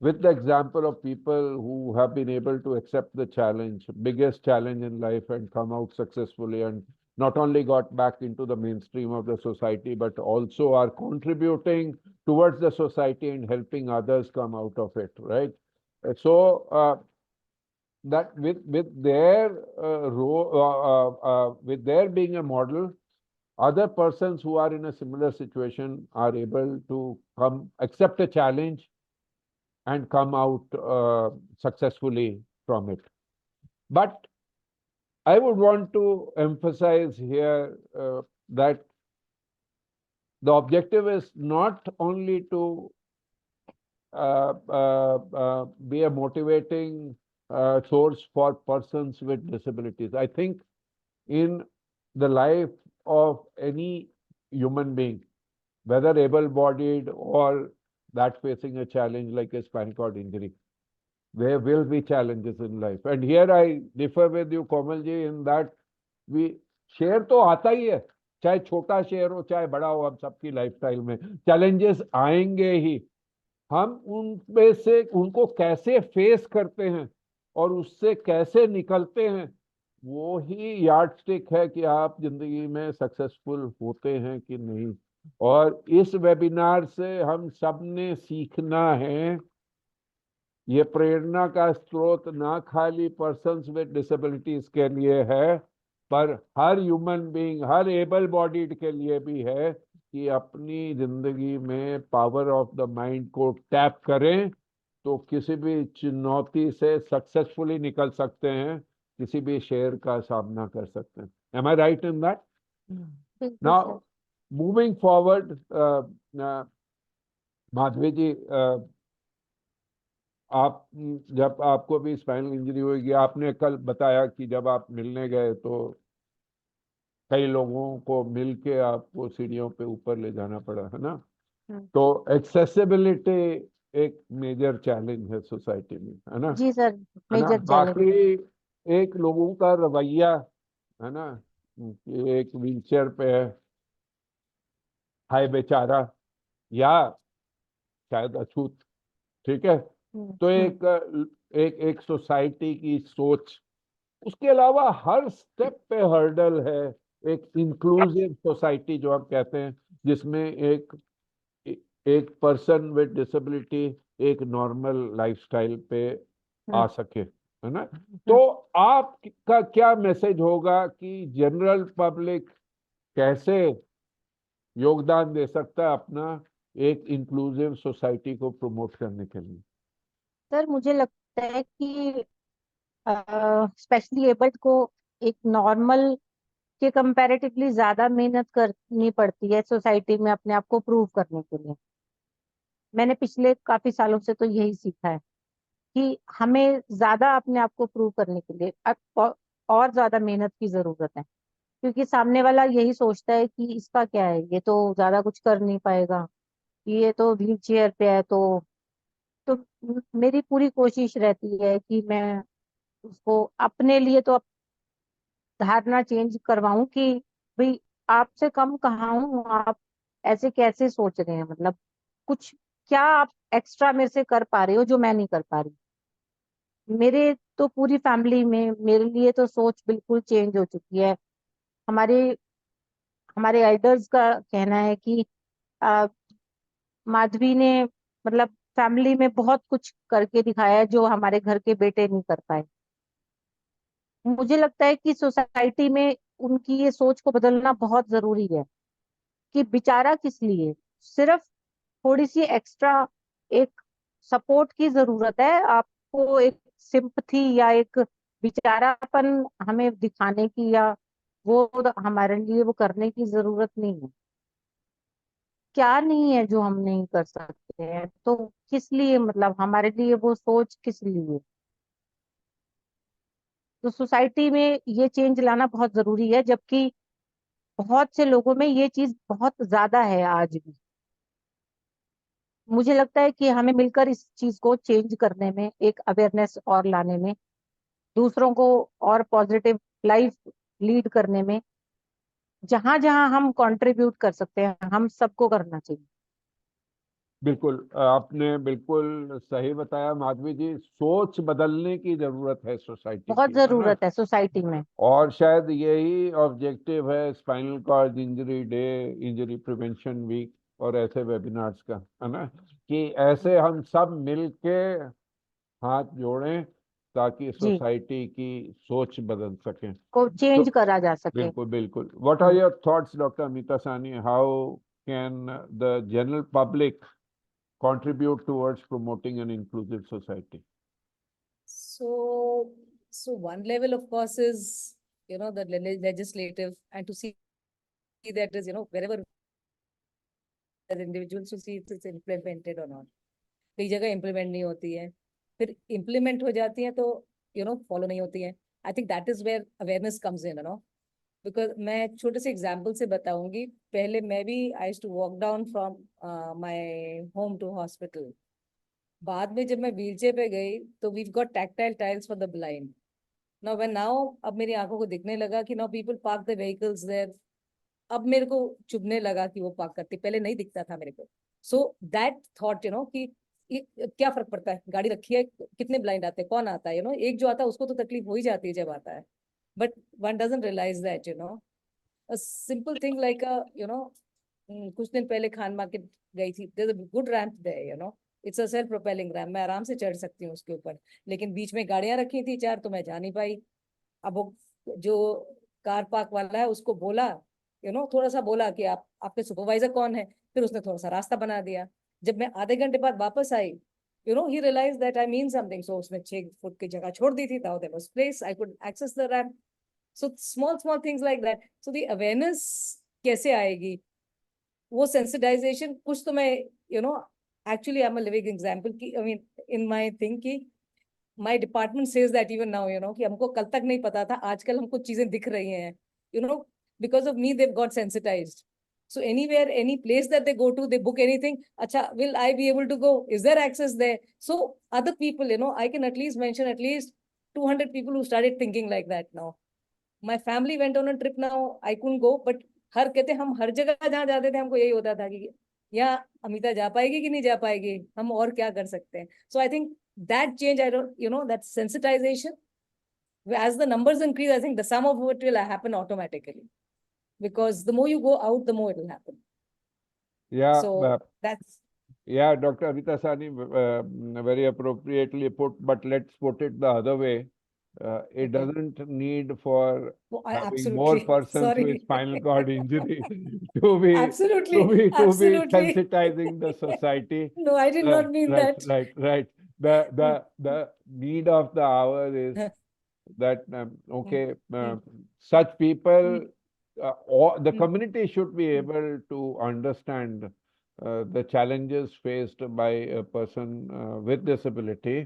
with the example of people who have been able to accept the challenge, biggest challenge in life, and come out successfully, and not only got back into the mainstream of the society, but also are contributing towards the society and helping others come out of it, right? So that with their role, with their being a model, other persons who are in a similar situation are able to come accept a challenge and come out successfully from it. But I would want to emphasize here that the objective is not only to be a motivating source for persons with disabilities. I think in the life of any human being, whether able-bodied or that facing a challenge like a spinal cord injury, there will be challenges in life. And here I differ with you, Komal ji, in that शेर तो आता ही है, चाहे छोटा शेर हो चाहे बड़ा हो, हम सबकी लाइफस्टाइल में चैलेंजेस आएंगे ही। हम उनमें से उनको कैसे फेस करते हैं और उससे कैसे निकलते हैं, वो ही यार्डस्टिक है कि आप जिंदगी में सक्सेसफुल होते हैं कि नहीं। और इस वेबिनार से हम सब ने सीखना है। ये प्रेरणा का स्रोत ना खाली पर्सन्स विद डिसेबिलिटीज के लिए है, पर हर ह्यूमन बीइंग, हर एबल बॉडीड के लिए भी है कि अपनी जिंदगी में पावर ऑफ द माइंड को टैप करें तो किसी भी चुनौती से सक्सेसफुली निकल सकते हैं, किसी भी शेर का सामना कर सकते हैं। Am I right in that? बिल्कुल now sir. Moving forward, Madhavi ji, आप जब आपको भी स्पाइनल इंजरी होगी, आपने कल बताया कि जब आप मिलने गए तो कई लोगों को मिलके आपको सीढ़ियों पे ऊपर ले जाना पड़ा, है ना? तो एक्सेसिबिलिटी एक मेजर चैलेंज है सोसाइटी में, है ना? जी सर, है ना? Major challenge. बाकी एक लोगों का रवैया, है ना, कि एक व्हीलचेयर पे है, हाय बेचारा, या शायद अछूत, ठीक है? तो एक एक एक सोसाइटी की सोच, उसके अलावा हर स्टेप पे हर्डल है। एक इंक्लूसिव सोसाइटी जो हम कहते हैं, जिसमें एक पर्सन विद डिसेबिलिटी एक नॉर्मल लाइफस्टाइल पे आ सके, है ना? तो आपका क्या मैसेज होगा कि जनरल पब्लिक कैसे योगदान दे सकता है अपना एक इंक्लूसिव सोसाइटी को प्रमोट करने के लिए? सर मुझे लगता है कि स्पेशली एबल्ड को एक नॉर्मल के कंपैरेटिवली ज्यादा मेहनत करनी पड़ती है सोसाइटी में अपने आप को प्रूव करने के लिए। मैंने पिछले काफी सालों से तो यही सीखा है कि हमें ज्यादा अपने आप को प्रूव करने के लिए और ज्यादा मेहनत की जरूरत है, क्योंकि सामने वाला यही सोचता है कि इसका क्या है, ये तो ज्यादा कुछ कर नहीं पाएगा, ये तो व्हील चेयर पे है। तो मेरी पूरी कोशिश रहती है कि मैं उसको अपने लिए तो धारणा चेंज करवाऊं कि भाई आपसे कम कहाँ हूँ, आप ऐसे कैसे सोच रहे हैं, मतलब कुछ क्या आप एक्स्ट्रा मेरे से कर पा रहे हो जो मैं नहीं कर पा रही। मेरे तो पूरी फैमिली में मेरे लिए तो सोच बिल्कुल चेंज हो चुकी है। हमारे हमारे एल्डर्स का कहना है कि आ, माधवी ने मतलब फैमिली में बहुत कुछ करके दिखाया है जो हमारे घर के बेटे नहीं कर पाए। मुझे लगता है कि सोसाइटी में उनकी ये सोच को बदलना बहुत जरूरी है कि बेचारा किस लिए, सिर्फ थोड़ी सी एक्स्ट्रा एक सपोर्ट की जरूरत है आपको, एक सिंपथी या एक बेचारापन हमें दिखाने की, या वो हमारे लिए वो करने की जरूरत नहीं है। क्या नहीं है जो हम नहीं कर सकते हैं, तो किस लिए, मतलब हमारे लिए वो सोच किस लिए। तो सोसाइटी में ये चेंज लाना बहुत जरूरी है, जबकि बहुत से लोगों में ये चीज बहुत ज्यादा है आज भी। मुझे लगता है कि हमें मिलकर इस चीज को चेंज करने में, एक अवेयरनेस और लाने में, दूसरों को और पॉजिटिव लाइफ लीड करने में, जहां जहां हम कंट्रीब्यूट कर सकते हैं हम सबको करना चाहिए। बिल्कुल, आपने बिल्कुल सही बताया माधवी जी। सोच बदलने की जरूरत है सोसाइटी बहुत की, है ना? जरूरत है सोसाइटी में। और शायद यही ऑब्जेक्टिव है spinal cord injury day, injury prevention week और ऐसे वेबिनार्स का, है ना? कि ऐसे हम सब मिलके हाथ जोड़ें ताकि जी, सोसाइटी की सोच बदल सके। को तो चेंज करा जा सके। बिल्कुल बिल्कुल। What are your thoughts doctor Amita Sani? How can the general public contribute towards promoting an inclusive society? So one level, of course, is, the legislative, and to see that is, wherever as individuals to see if it's implemented or not. कई जगह implement नहीं होती है, फिर implement हो जाती है तो फॉलो नहीं होती है। I think that is where awareness comes in, because मैं एक छोटे से एग्जाम्पल से बताऊंगी। पहले मैं भी I used to walk down from my home to hospital. बाद में जब मैं व्हीलचेयर पे गई तो we got tactile tiles for the blind. Now अब मेरी आंखों को दिखने लगा कि now people park the vehicles there. अब मेरे को चुभने लगा कि वो पार्क करती, पहले नहीं दिखता था मेरे को। सो दैट थॉट कि क्या फर्क पड़ता है, गाड़ी रखी है, कितने ब्लाइंड आते हैं, कौन आता है, एक जो आता है उसको तो तकलीफ हो ही जाती है जब आता है। But one doesn't realize that a simple thing like कुछ दिन पहले खान मार्केट गई थी, there is a good ramp there, it's a self propelling ramp, मैं आराम से चढ़ सकती हूँ उसके ऊपर। लेकिन बीच में गाड़ियां रखी थी 4 तो मैं जा नहीं पाई। अब वो जो कार पार्क वाला है उसको बोला, थोड़ा सा बोला कि आपके सुपरवाइजर कौन है, फिर उसने थोड़ा सा रास्ता बना दिया। जब मैं आधे घंटे बाद वापस आई he realized that I mean something. So उसने 6 foot की जगह छोड़ दी थी. Now there was place. I could access the ramp. So small things like that. So the awareness कैसे आएगी? वो sensitization कुछ तो मैं, actually I'm a living example की, I mean, in my thing की, my department says that even now, कि हमको कल तक नहीं पता था, आजकल हमको चीजें दिख रही हैं, because of me, they've got sensitized. So anywhere, any place that they go to, they book anything. Acha, will I be able to go? Is there access there? So other people, I can at least mention at least 200 people who started thinking like that now. My family went on a trip now. I couldn't go, but कहते हम हर जगह जहाँ जाते थे हमको यही होता था कि या अमिता जा पाएगी कि नहीं जा पाएगी, हम और क्या कर सकते हैं. So I think that change, I don't, that sensitization, as the numbers increase, I think the sum of it will happen automatically. Because the more you go out, the more it will happen. Yeah, so that's yeah, Dr. Amita Sani very appropriately put, but let's put it the other way. It doesn't need for having more persons with spinal cord injury to be absolutely sensitizing the society. No, I did not mean that. Right. The need of the hour is that such people, or the community should be able to understand the challenges faced by a person with disability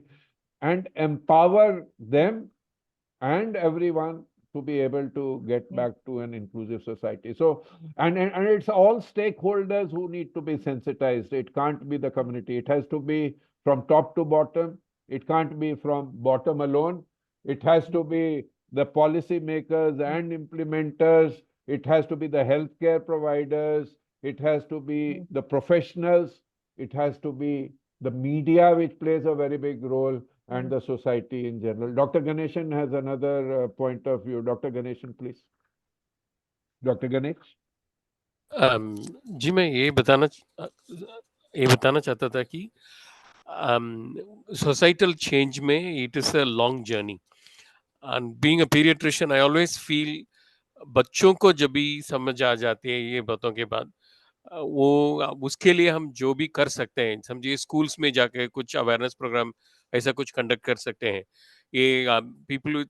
and empower them and everyone to be able to get back to an inclusive society. So, and it's all stakeholders who need to be sensitized. It can't be the community. It has to be from top to bottom. It can't be from bottom alone. It has to be the policy makers and implementers. It has to be the healthcare providers. It has to be the professionals. It has to be the media, which plays a very big role, and the society in general. Dr. Ganeshan has another point of view. Dr. Ganeshan, please. Dr. Ganesh? जी मैं ये बताना चाहता था कि societal change में it is a long journey. And being a pediatrician, I always feel बच्चों को जब भी समझ आ जाती है ये बातों के बाद, वो उसके लिए हम जो भी कर सकते हैं, समझिए स्कूल्स में जाके कुछ अवेयरनेस प्रोग्राम ऐसा कुछ कंडक्ट कर सकते हैं. ये पीपल विद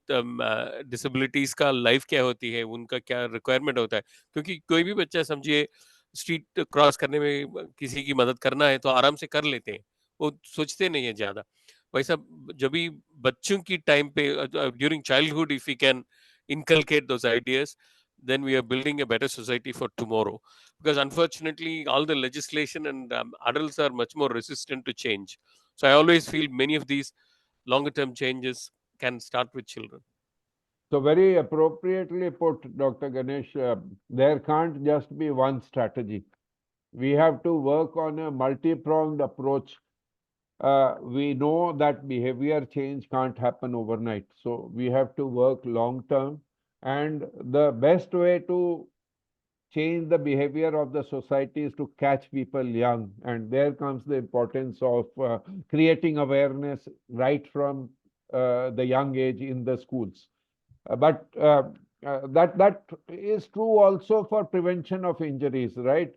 डिसेबिलिटीज का लाइफ क्या होती है, उनका क्या रिक्वायरमेंट होता है, क्योंकि कोई भी बच्चा समझिए स्ट्रीट क्रॉस करने में किसी की मदद करना है तो आराम से कर लेते हैं, वो सोचते नहीं है ज़्यादा. वैसा जब भी बच्चों की टाइम पे during childhood if you can inculcate those ideas, then we are building a better society for tomorrow. Because unfortunately, all the legislation and adults are much more resistant to change. So I always feel many of these longer term changes can start with children. So very appropriately put, Dr. Ganesh, there can't just be one strategy. We have to work on a multi-pronged approach. We know that behavior change can't happen overnight. So we have to work long term. And the best way to change the behavior of the society is to catch people young. And there comes the importance of creating awareness right from the young age in the schools. But that is true also for prevention of injuries, right?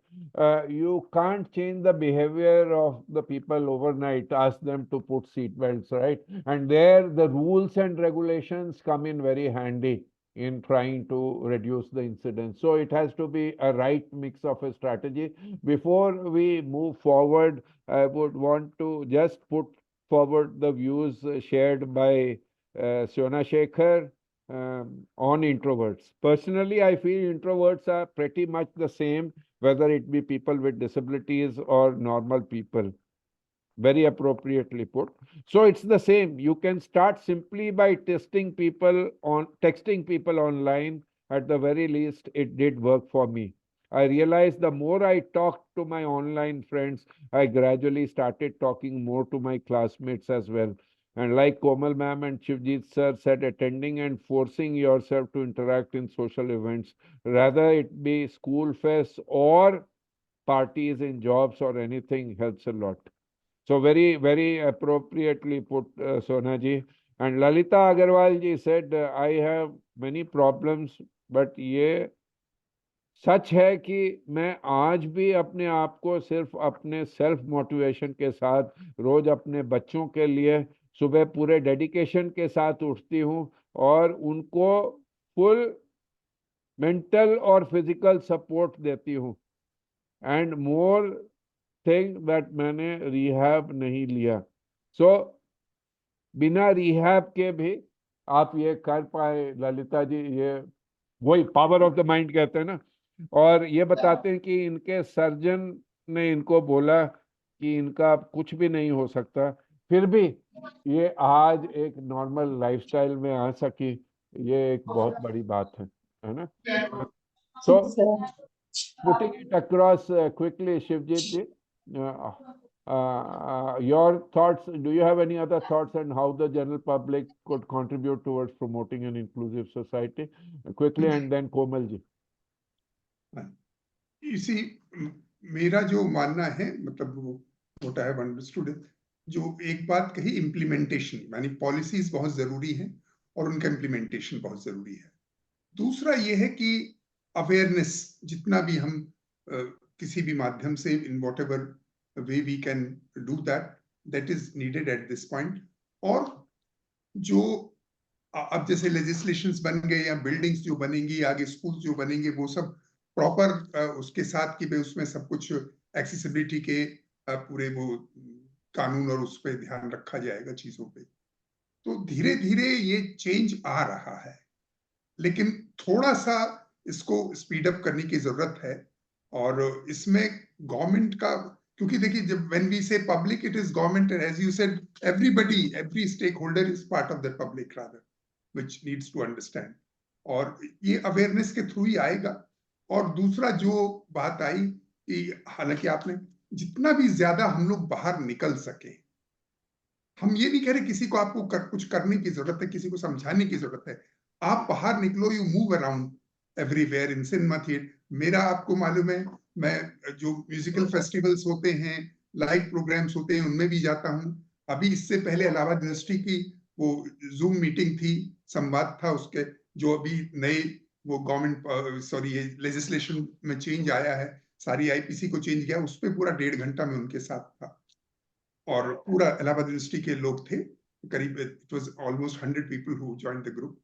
You can't change the behavior of the people overnight, ask them to put seat belts, right? And there the rules and regulations come in very handy in trying to reduce the incidence. So it has to be a right mix of a strategy. Before we move forward, I would want to just put forward the views shared by Siona Shekhar on introverts. Personally, I feel introverts are pretty much the same, whether it be people with disabilities or normal people. Very appropriately put. So it's the same. You can start simply by texting people online. At the very least, it did work for me. I realized the more I talked to my online friends, I gradually started talking more to my classmates as well. And like Komal ma'am and Shivjit sir said, attending and forcing yourself to interact in social events, rather it be school fests or parties in jobs or anything, helps a lot. So very, very appropriately put, Sona ji. And Lalita Agarwal ji said, I have many problems, but ye सच है कि मैं आज भी अपने आप को सिर्फ अपने सेल्फ मोटिवेशन के साथ रोज अपने बच्चों के लिए सुबह पूरे डेडिकेशन के साथ उठती हूँ और उनको फुल मेंटल और फिजिकल सपोर्ट देती हूँ। एंड मोर थिंग दैट मैंने रिहैब नहीं लिया। सो बिना रिहैब के भी आप ये कर पाए ललिता जी, ये वही पावर ऑफ द माइंड कहते हैं ना। और ये बताते हैं कि इनके सर्जन ने इनको बोला कि इनका कुछ भी नहीं हो सकता, फिर भी ये आज एक नॉर्मल लाइफस्टाइल में आ सकी, ये एक बहुत बड़ी बात है ना। So putting it across quickly, Shivjit ji, your thoughts, do you have any other thoughts on how the general public could contribute towards promoting an inclusive society? Quickly, and then Komal ji. इसी मेरा जो मानना है, मतलब what I have understood, जो एक बात कही, इम्प्लीमेंटेशन, यानी पॉलिसीज बहुत जरूरी है और उनका इम्प्लीमेंटेशन बहुत जरूरी है। दूसरा ये है कि अवेयरनेस, जितना भी हम किसी भी माध्यम से, in whatever way we can do that is needed at this point. और जो अब जैसे लेजिस्लेशंस बन गए या बिल्डिंग्स जो बनेंगी, आगे स्कूल जो बनेंगे, वो सब प्रॉपर उसके साथ कि भाई उसमें सब कुछ एक्सेसिबिलिटी के पूरे वो कानून और उस पर ध्यान रखा जाएगा चीजों पे। तो धीरे धीरे ये चेंज आ रहा है, लेकिन थोड़ा सा इसको स्पीड अप करने की जरूरत है। और इसमें गवर्नमेंट का, क्योंकि देखिए जब when we say public, it is government, as you said, everybody, every stakeholder is part of the public rather, which needs to understand. और ये अवेयरनेस के थ्रू ही आएगा। और दूसरा जो बात आई कि हालांकि आपने, जितना भी ज्यादा हम लोग बाहर निकल सके, हम ये नहीं कह रहे किसी को आपको कुछ करने की जरूरत है, किसी को समझाने की जरूरत है। आप बाहर निकलो, you move around everywhere in cinema theatre. मेरा आपको मालूम है, मैं जो म्यूजिकल फेस्टिवल्स होते हैं, लाइव प्रोग्राम्स होते हैं, उनमें भी जाता हूँ। अभी इससे पहले इलाहाबाद यूनिवर्सिटी की वो जूम मीटिंग थी, संवाद था उसके, जो अभी नए वो गवर्नमेंट सॉरी ये लेजिस्लेशन में चेंज आया है, सारी आईपीसी को चेंज किया, उस पर पूरा 1.5 घंटा में उनके साथ था। और पूरा इलाहाबाद यूनिवर्सिटी के लोग थे, करीब it was almost 100 people who joined the group.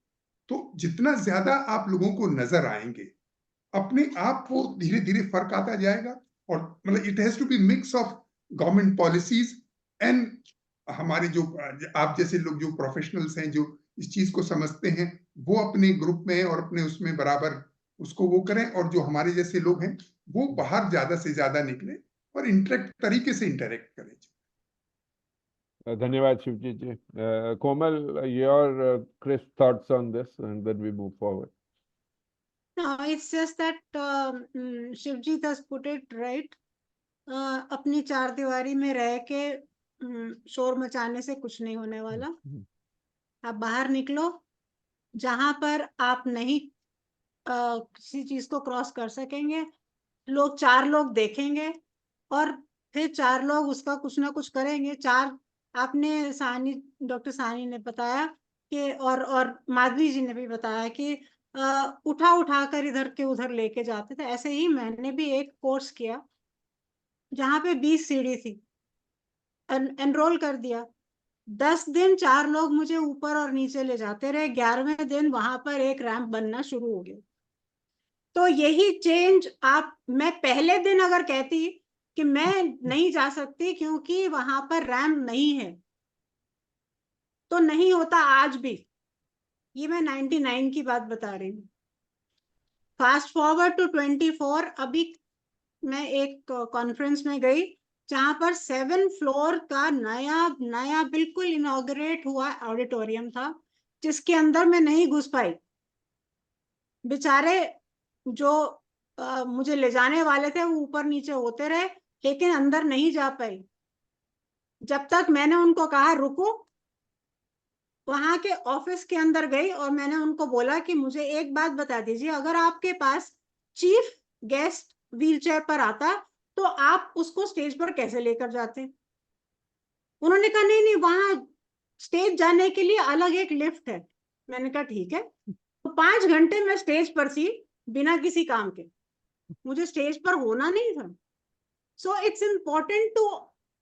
तो जितना ज्यादा आप लोगों को नजर आएंगे, अपने आप को धीरे धीरे फर्क आता जाएगा। और मतलब it has to be mix of government policies and हमारे जो आप जैसे लोग जो प्रोफेशनल्स हैं, जो इस चीज को समझते हैं, वो अपने ग्रुप में और अपने उसमें बराबर उसको वो करें। और जो हमारे जैसे लोग हैं, वो बाहर ज्यादा से ज्यादा निकले और इंटरेक्ट तरीके से इंटरेक्ट करें। धन्यवाद शिवजीत जी। Komal, your crisp thoughts on this, and then we move forward. No, it's just that Shivjit has put it right. अपनी चार दीवारी में रह के शोर मचाने से कुछ नहीं होने वाला। आप बाहर निकलो, जहां पर आप नहीं किसी चीज को क्रॉस कर सकेंगे, लोग 4 लोग देखेंगे और फिर 4 लोग उसका कुछ ना कुछ करेंगे। आपने डॉक्टर सानी ने बताया कि और माधवी जी ने भी बताया कि उठा कर इधर के उधर लेके जाते थे। ऐसे ही मैंने भी एक कोर्स किया जहां पे 20 सीढ़ी थी, एनरोल कर दिया। 10 दिन 4 लोग मुझे ऊपर और नीचे ले जाते रहे। 11वें दिन वहां पर एक रैंप बनना शुरू हो गया। तो यही चेंज मैं पहले दिन अगर कहती कि मैं नहीं जा सकती क्योंकि वहां पर रैंप नहीं है, तो नहीं होता आज भी। ये मैं 99 की बात बता रही हूँ। फास्ट फॉरवर्ड टू 24, अभी मैं एक कॉन्फ्रेंस में गई जहां पर 7 फ्लोर का नया बिल्कुल इनॉग्रेट हुआ ऑडिटोरियम था, जिसके अंदर मैं नहीं घुस पाई। बेचारे जो मुझे ले जाने वाले थे वो ऊपर नीचे होते रहे, लेकिन अंदर नहीं जा पाई। जब तक मैंने उनको कहा रुको, वहां के ऑफिस के अंदर गई और मैंने उनको बोला कि मुझे एक बात बता दीजिए, अगर आपके पास चीफ गेस्ट व्हीलचेयर पर आता तो आप उसको स्टेज पर कैसे लेकर जाते? उन्होंने कहा नहीं, वहां स्टेज जाने के लिए अलग एक लिफ्ट है। मैंने कहा ठीक है। तो 5 घंटे मैं स्टेज पर थी बिना किसी काम के। मुझे स्टेज पर होना नहीं था. So it's important to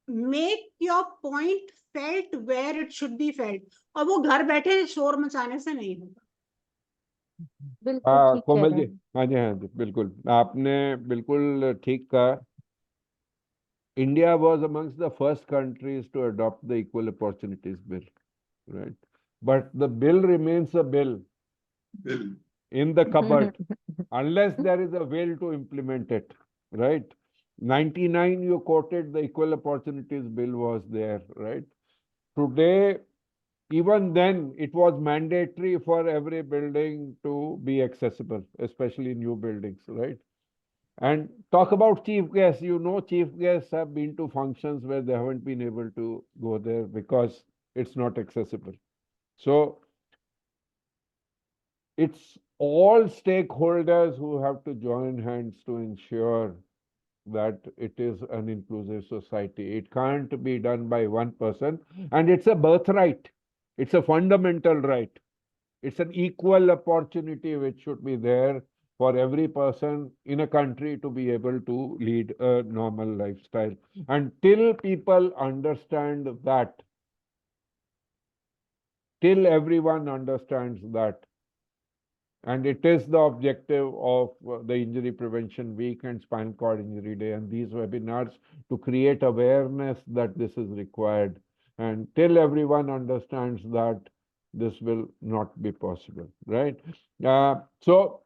make your point felt where it should be felt. और वो घर बैठे शोर मचाने से नहीं होगा. बिल्कुल ठीक कह कोमल रहे जी, हैं. हाँ जी, हाँ जी, बिल्कुल आपने बिल्कुल ठीक कहा. India was amongst the first countries to adopt the Equal Opportunities Bill, right? But the bill remains a bill Bill. in the cupboard unless there is a will to implement it, right? 99, you quoted the Equal Opportunities Bill was there, right? Today, even then, it was mandatory for every building to be accessible, especially new buildings, right? And talk about chief guests. You know, chief guests have been to functions where they haven't been able to go there because it's not accessible. So it's all stakeholders who have to join hands to ensure that it is an inclusive society. It can't be done by one person, and it's a birthright. It's a fundamental right. It's an equal opportunity which should be there for every person in a country to be able to lead a normal lifestyle. Until people understand that, till everyone understands that, and it is the objective of the Injury Prevention Week and Spinal Cord Injury Day and these webinars to create awareness that this is required. And till everyone understands that, this will not be possible, right? So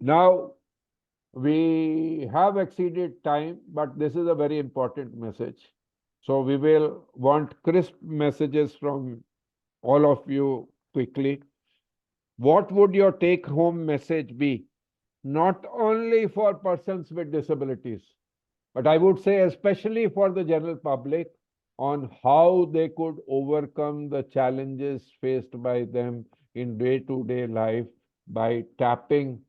now we have exceeded time, but this is a very important message. So we will want crisp messages from all of you quickly. What would your take-home message be? Not only for persons with disabilities, but I would say especially for the general public, on how they could overcome the challenges faced by them in day-to-day life by tapping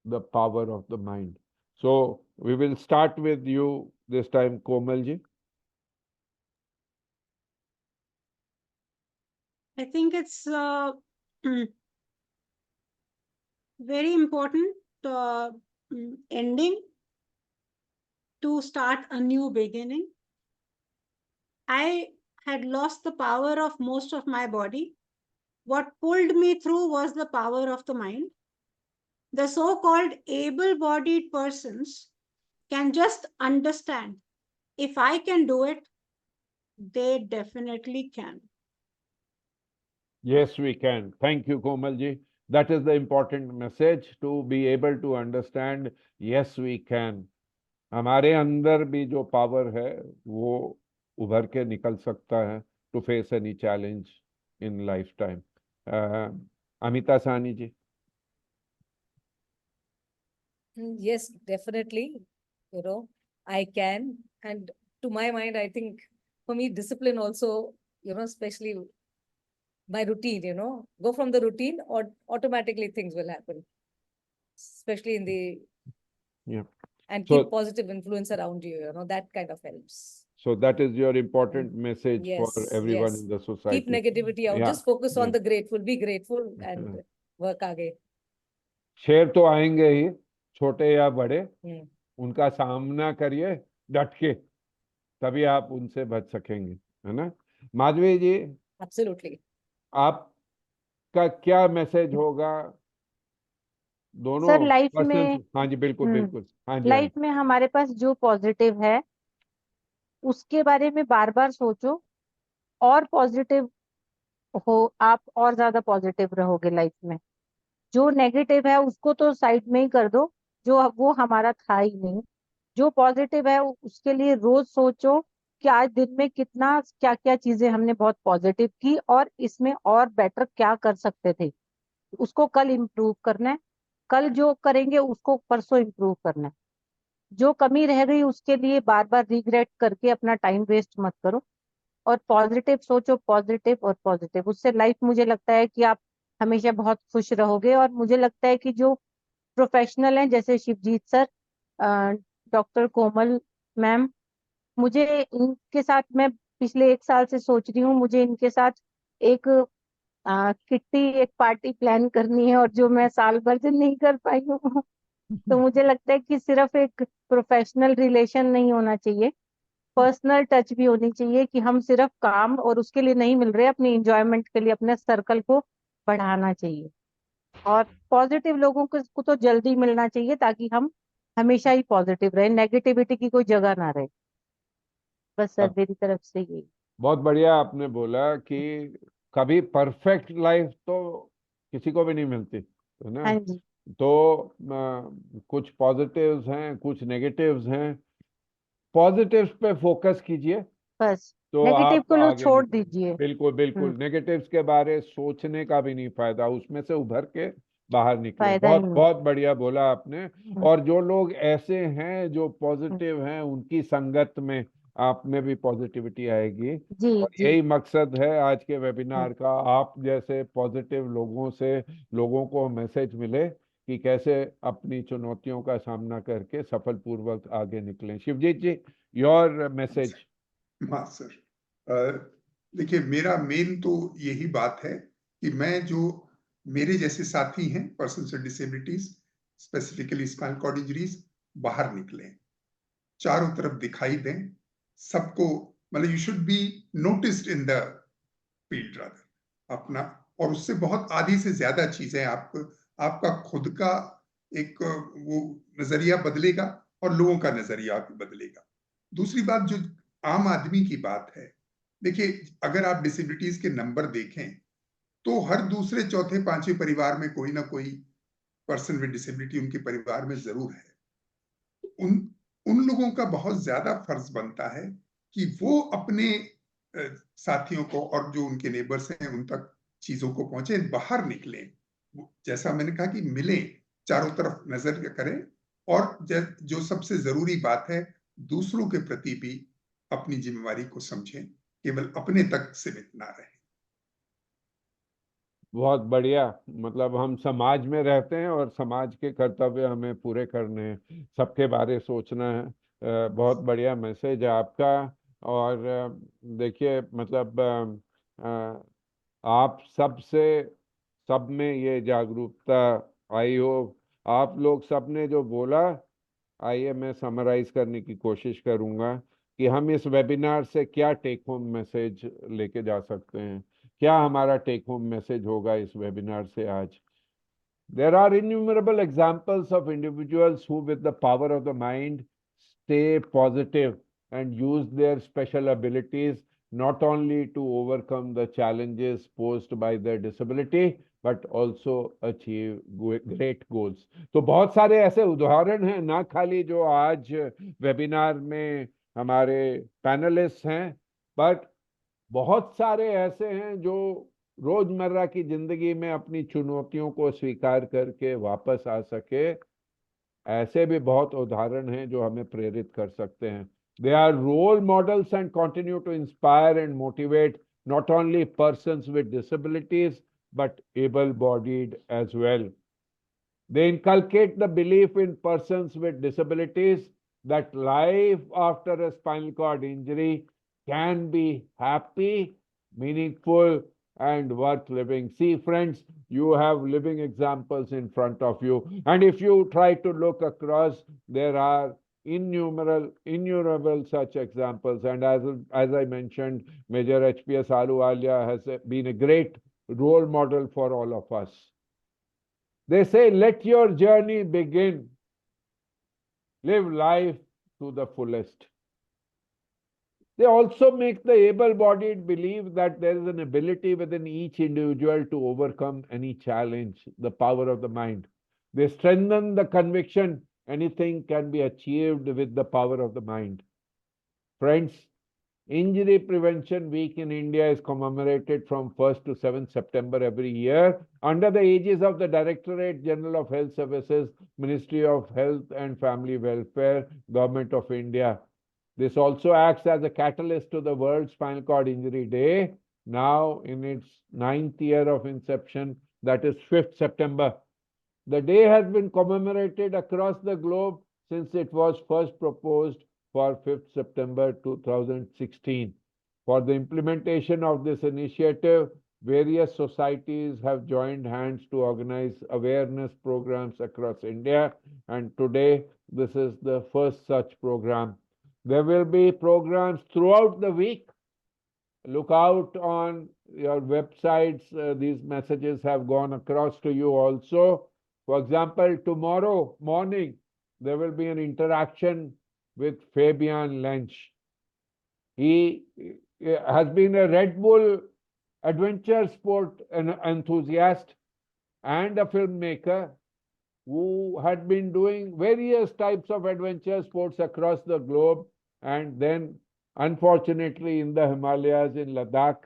the power of the mind. So we will start with you this time, Komalji. I think it's very important ending to start a new beginning. I had lost the power of most of my body. What pulled me through was the power of the mind. The so-called able-bodied persons can just understand, if I can do it, they definitely can. Yes, we can. Thank you, Komalji. That is the important message, to be able to understand, yes, we can. हमारे अंदर भी जो power है वो उभर के निकल सकता है to face any challenge in lifetime. Amita Sani ji. Yes, definitely. You know, I can. And to my mind, I think for me, discipline also, you know, especially my routine, you know, go from the routine or automatically things will happen, especially in the, Yeah. and So- keep positive influence around you, you know, that kind of helps. So that is your important message for Yes, everyone yes. in the society. Keep negativity out. Yeah, Just focus on yeah. the grateful, be grateful and Yeah. work आगे. शेर तो आएंगे ही, छोटे या बड़े, हम्म. उनका सामना करिए डट के, तभी आप उनसे बच सकेंगे, है ना? माधवी जी, Absolutely. आपका क्या मैसेज होगा दोनों सर लाइफ पर्सन्स? में हाँ जी, बिल्कुल बिल्कुल, हाँ जी, लाइफ में हमारे पास जो पॉजिटिव है उसके बारे में बार बार सोचो और पॉजिटिव हो, आप और ज्यादा पॉजिटिव रहोगे लाइफ में. जो नेगेटिव है उसको तो साइड में ही कर दो, जो वो हमारा था ही नहीं. जो पॉजिटिव है उसके लिए रोज सोचो कि आज दिन में कितना क्या क्या चीजें हमने बहुत पॉजिटिव की और इसमें और बेटर क्या कर सकते थे. उसको कल इम्प्रूव करना है, कल जो करेंगे उसको परसों इम्प्रूव करना है. जो कमी रह गई उसके लिए बार बार रिग्रेट करके अपना टाइम वेस्ट मत करो और पॉजिटिव सोचो, पॉजिटिव और पॉजिटिव. उससे लाइफ मुझे लगता है कि आप हमेशा बहुत खुश रहोगे. और मुझे लगता है कि जो प्रोफेशनल हैं जैसे शिवजीत सर, डॉक्टर कोमल मैम, मुझे इनके साथ मैं पिछले 1 साल से सोच रही हूँ मुझे इनके साथ एक किट्टी, एक पार्टी प्लान करनी है और जो मैं साल भर से नहीं कर पाई हूँ. तो मुझे लगता है कि सिर्फ एक प्रोफेशनल रिलेशन नहीं होना चाहिए, पर्सनल टच भी होनी चाहिए, कि हम सिर्फ काम और उसके लिए नहीं मिल रहे, अपनी इंजॉयमेंट के लिए अपने सर्कल को बढ़ाना चाहिए। और पॉजिटिव लोगों को तो जल्दी मिलना चाहिए, ताकि हम हमेशा ही पॉजिटिव रहे, नेगेटिविटी की कोई जगह ना रहे। बस सर अब मेरी तरफ से यही। बहुत बढ़िया आपने बोला कि कभी परफेक्ट लाइफ तो किसी को भी नहीं मिलती, है ना। हाँ जी। तो कुछ पॉजिटिव्स हैं, कुछ नेगेटिव्स हैं। पॉजिटिव्स पे फोकस कीजिए बस तो नेगेटिव आप को लो, आगे छोड़ निकले। दीजिए। बिल्कुल बिल्कुल, नेगेटिव्स के बारे सोचने का भी नहीं फायदा, उसमें से उभर के बाहर निकले। फायदा ही बहुत नहीं। बहुत बढ़िया बोला आपने। और जो लोग ऐसे हैं जो पॉजिटिव हैं, उनकी संगत में आप में भी पॉजिटिविटी आएगी। जी और जी। यही मकसद है आज के वेबिनार का, आप जैसे पॉजिटिव लोगों से लोगों को मैसेज मिले कि कैसे अपनी चुनौतियों का सामना करके सफलपूर्वक आगे निकलें। शिवजीत जी, योर मैसेज। हाँ सर, देखिए मेरा मेन तो यही बात है कि मैं जो मेरे जैसे साथी हैं person with disabilities, specifically spinal cord injuries, बाहर निकलें, चारों तरफ दिखाई दें सबको। मतलब you should be noticed in the field rather अपना। और उससे बहुत आधी से ज्यादा चीजें आपका खुद का एक वो नजरिया बदलेगा और लोगों का नजरिया भी बदलेगा। दूसरी बात जो आम आदमी की बात है, देखिए अगर आप डिसेबिलिटीज के नंबर देखें तो हर दूसरे चौथे पांचवें परिवार में कोई ना कोई पर्सन विद डिसेबिलिटी उनके परिवार में जरूर है। उन उन लोगों का बहुत ज्यादा फर्ज बनता है कि वो अपने साथियों को और जो उनके नेबर्स हैं उन तक चीजों को पहुंचे, बाहर निकलें। जैसा मैंने कहा कि मिलें, चारों तरफ नजर करें, और जो सबसे जरूरी बात है, दूसरों के प्रति भी अपनी जिम्मेवारी को समझें, केवल अपने तक सीमित ना रहें। बहुत बढ़िया। मतलब हम समाज में रहते हैं और समाज के कर्तव्य हमें पूरे करने हैं, सबके बारे सोचना है। बहुत बढ़िया मैसेज है आपका। और देखिए मतलब आप सबसे सब में ये जागरूकता आई हो। आप लोग सब ने जो बोला, आइए मैं समराइज करने की कोशिश करूंगा कि हम इस वेबिनार से क्या टेक होम मैसेज लेके जा सकते हैं, क्या हमारा टेक होम मैसेज होगा इस वेबिनार से आज। There are innumerable examples of individuals who, with the power of the mind, stay positive and use their special abilities not only to overcome the challenges posed by their disability, but also achieve great goals. तो बहुत सारे ऐसे उदाहरण हैं, ना खाली जो आज वेबिनार में हमारे पैनलिस्ट हैं, बट बहुत सारे ऐसे हैं जो रोजमर्रा की जिंदगी में अपनी चुनौतियों को स्वीकार करके वापस आ सके। ऐसे भी बहुत उदाहरण हैं जो हमें प्रेरित कर सकते हैं। They are role models and continue to inspire and motivate not only persons with disabilities but able bodied as well. They inculcate the belief in persons with disabilities that life after a spinal cord injury can be happy, meaningful, and worth living. See, friends, you have living examples in front of you. And if you try to look across, there are innumerable such examples. And as I mentioned, Major HPS Ahluwalia has been a great role model for all of us. They say, let your journey begin. Live life to the fullest. They also make the able-bodied believe that there is an ability within each individual to overcome any challenge, the power of the mind. They strengthen the conviction anything can be achieved with the power of the mind. Friends, Injury Prevention Week in India is commemorated from 1st to 7th September every year under the aegis of the Directorate General of Health Services, Ministry of Health and Family Welfare, Government of India. This also acts as a catalyst to the World Spinal Cord Injury Day, now in its 9th year of inception, that is 5th September. The day has been commemorated across the globe since it was first proposed for 5th September 2016. For the implementation of this initiative, Various societies have joined hands to organize awareness programs across India, and today this is the first such program. There will be programs throughout the week. Look out on your websites. These messages have gone across to you also. For example, tomorrow morning, there will be an interaction with Fabian Lynch. He has been a Red Bull adventure sport enthusiast and a filmmaker who had been doing various types of adventure sports across the globe, and then unfortunately in the Himalayas in Ladakh,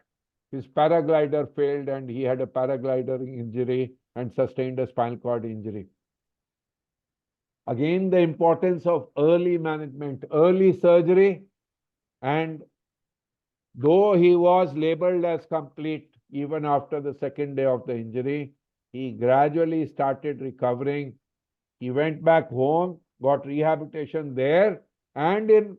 his paraglider failed and he had a paraglider injury and sustained a spinal cord injury. Again, the importance of early management, early surgery, and though he was labeled as complete even after the second day of the injury, he gradually started recovering. He went back home, got rehabilitation there, and in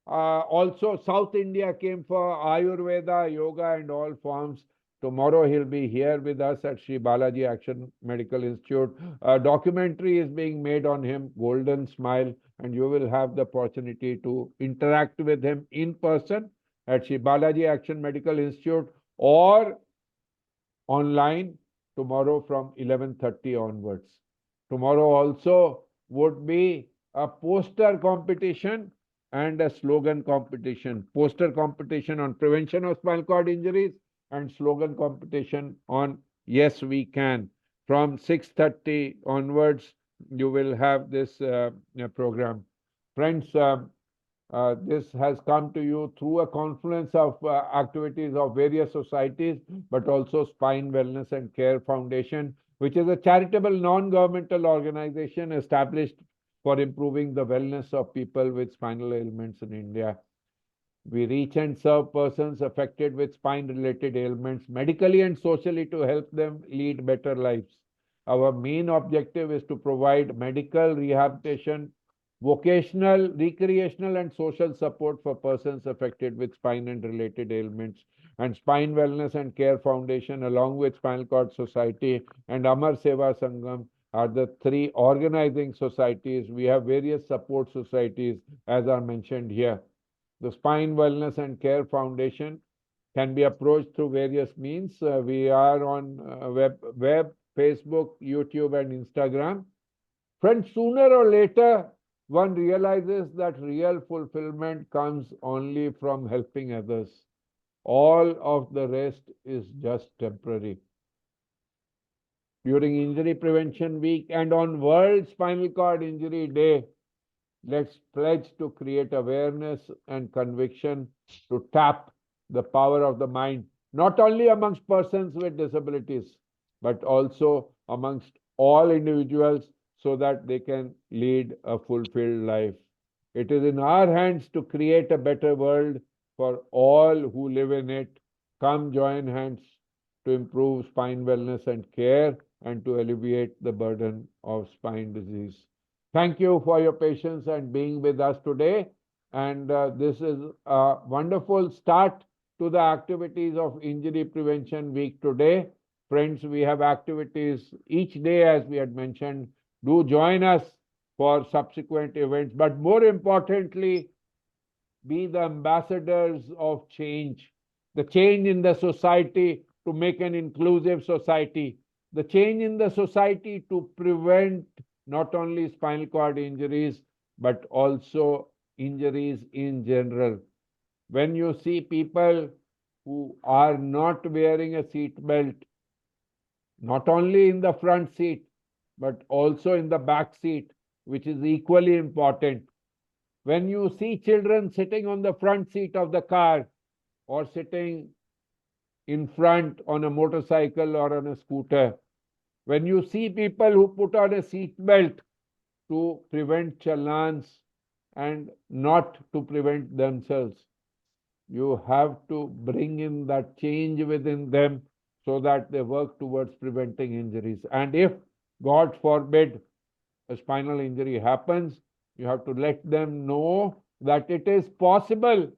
also South India came for Ayurveda, yoga and all forms. Tomorrow he'll be here with us at Sri Balaji Action Medical Institute. A documentary is being made on him, Golden Smile, and you will have the opportunity to interact with him in person at Sri Balaji Action Medical Institute or online tomorrow from 11:30 onwards. Tomorrow also would be a poster competition and a slogan competition. Poster competition on prevention of spinal cord injuries and slogan competition on Yes We Can. From 6:30 onwards, you will have this program. Friends, this has come to you through a confluence of activities of various societies, but also Spine Wellness and Care Foundation, which is a charitable non-governmental organization established for improving the wellness of people with spinal ailments in India. We reach and serve persons affected with spine-related ailments medically and socially to help them lead better lives. Our main objective is to provide medical rehabilitation, vocational, recreational and social support for persons affected with spine and related ailments. And Spine Wellness and Care Foundation, along with Spinal Cord Society and Amar Seva Sangam, are the three organizing societies. We have various support societies, as are mentioned here. The Spine Wellness and Care Foundation can be approached through various means. We are on web, Facebook, YouTube, and Instagram. Friends, sooner or later, one realizes that real fulfillment comes only from helping others. All of the rest is just temporary. During Injury Prevention Week and on World Spinal Cord Injury Day, let's pledge to create awareness and conviction to tap the power of the mind, not only amongst persons with disabilities, but also amongst all individuals so that they can lead a fulfilled life. It is in our hands to create a better world for all who live in it. Come join hands to improve spine wellness and care and to alleviate the burden of spine disease. Thank you for your patience and being with us today. And this is a wonderful start to the activities of Injury Prevention Week today. Friends, we have activities each day, as we had mentioned. Do join us for subsequent events, but more importantly, be the ambassadors of change, the change in the society to make an inclusive society, the change in the society to prevent not only spinal cord injuries, but also injuries in general. When you see people who are not wearing a seat belt, not only in the front seat, but also in the back seat, which is equally important. When you see children sitting on the front seat of the car or sitting in front on a motorcycle or on a scooter, when you see people who put on a seat belt to prevent challans and not to prevent themselves, you have to bring in that change within them so that they work towards preventing injuries. And if, God forbid, a spinal injury happens, you have to let them know that it is possible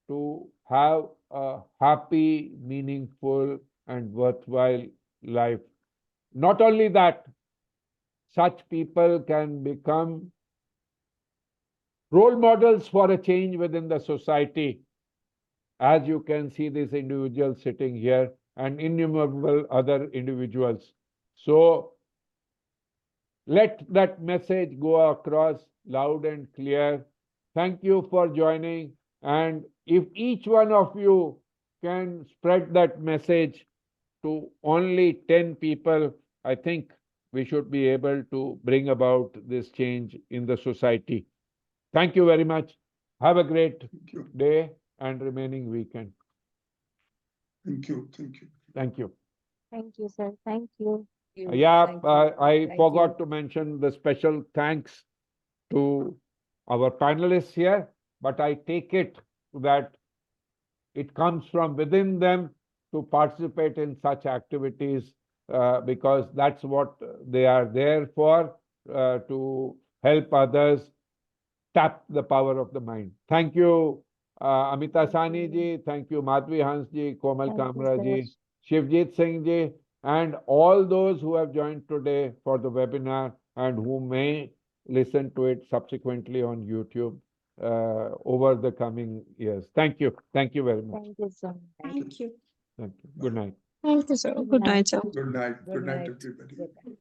to have a happy, meaningful, and worthwhile life. Not only that, such people can become role models for a change within the society. As you can see, this individual sitting here and innumerable other individuals. So let that message go across loud and clear. Thank you for joining. And if each one of you can spread that message to only 10 people, I think we should be able to bring about this change in the society. Thank you very much. Have a great Thank you. day and remaining weekend. Thank you. Thank you. Thank you. Thank you, sir. Thank you. Yeah, Thank you. I Thank forgot you. to mention the special thanks to our panelists here, but I take it that it comes from within them to participate in such activities because that's what they are there for, to help others tap the power of the mind. Thank you, Amita Sani ji. Thank you, Madhvi Hans ji, Komal Thank you, Kamra sir. ji, Shivjit Singh ji, and all those who have joined today for the webinar and who may listen to it subsequently on YouTube over the coming years. Thank you. Thank you very much. Thank you, sir. Thank you. Thank you. Good night. Thank you, sir. Good Good night. night, sir. Good night. Good Good night, night. everybody. Good night.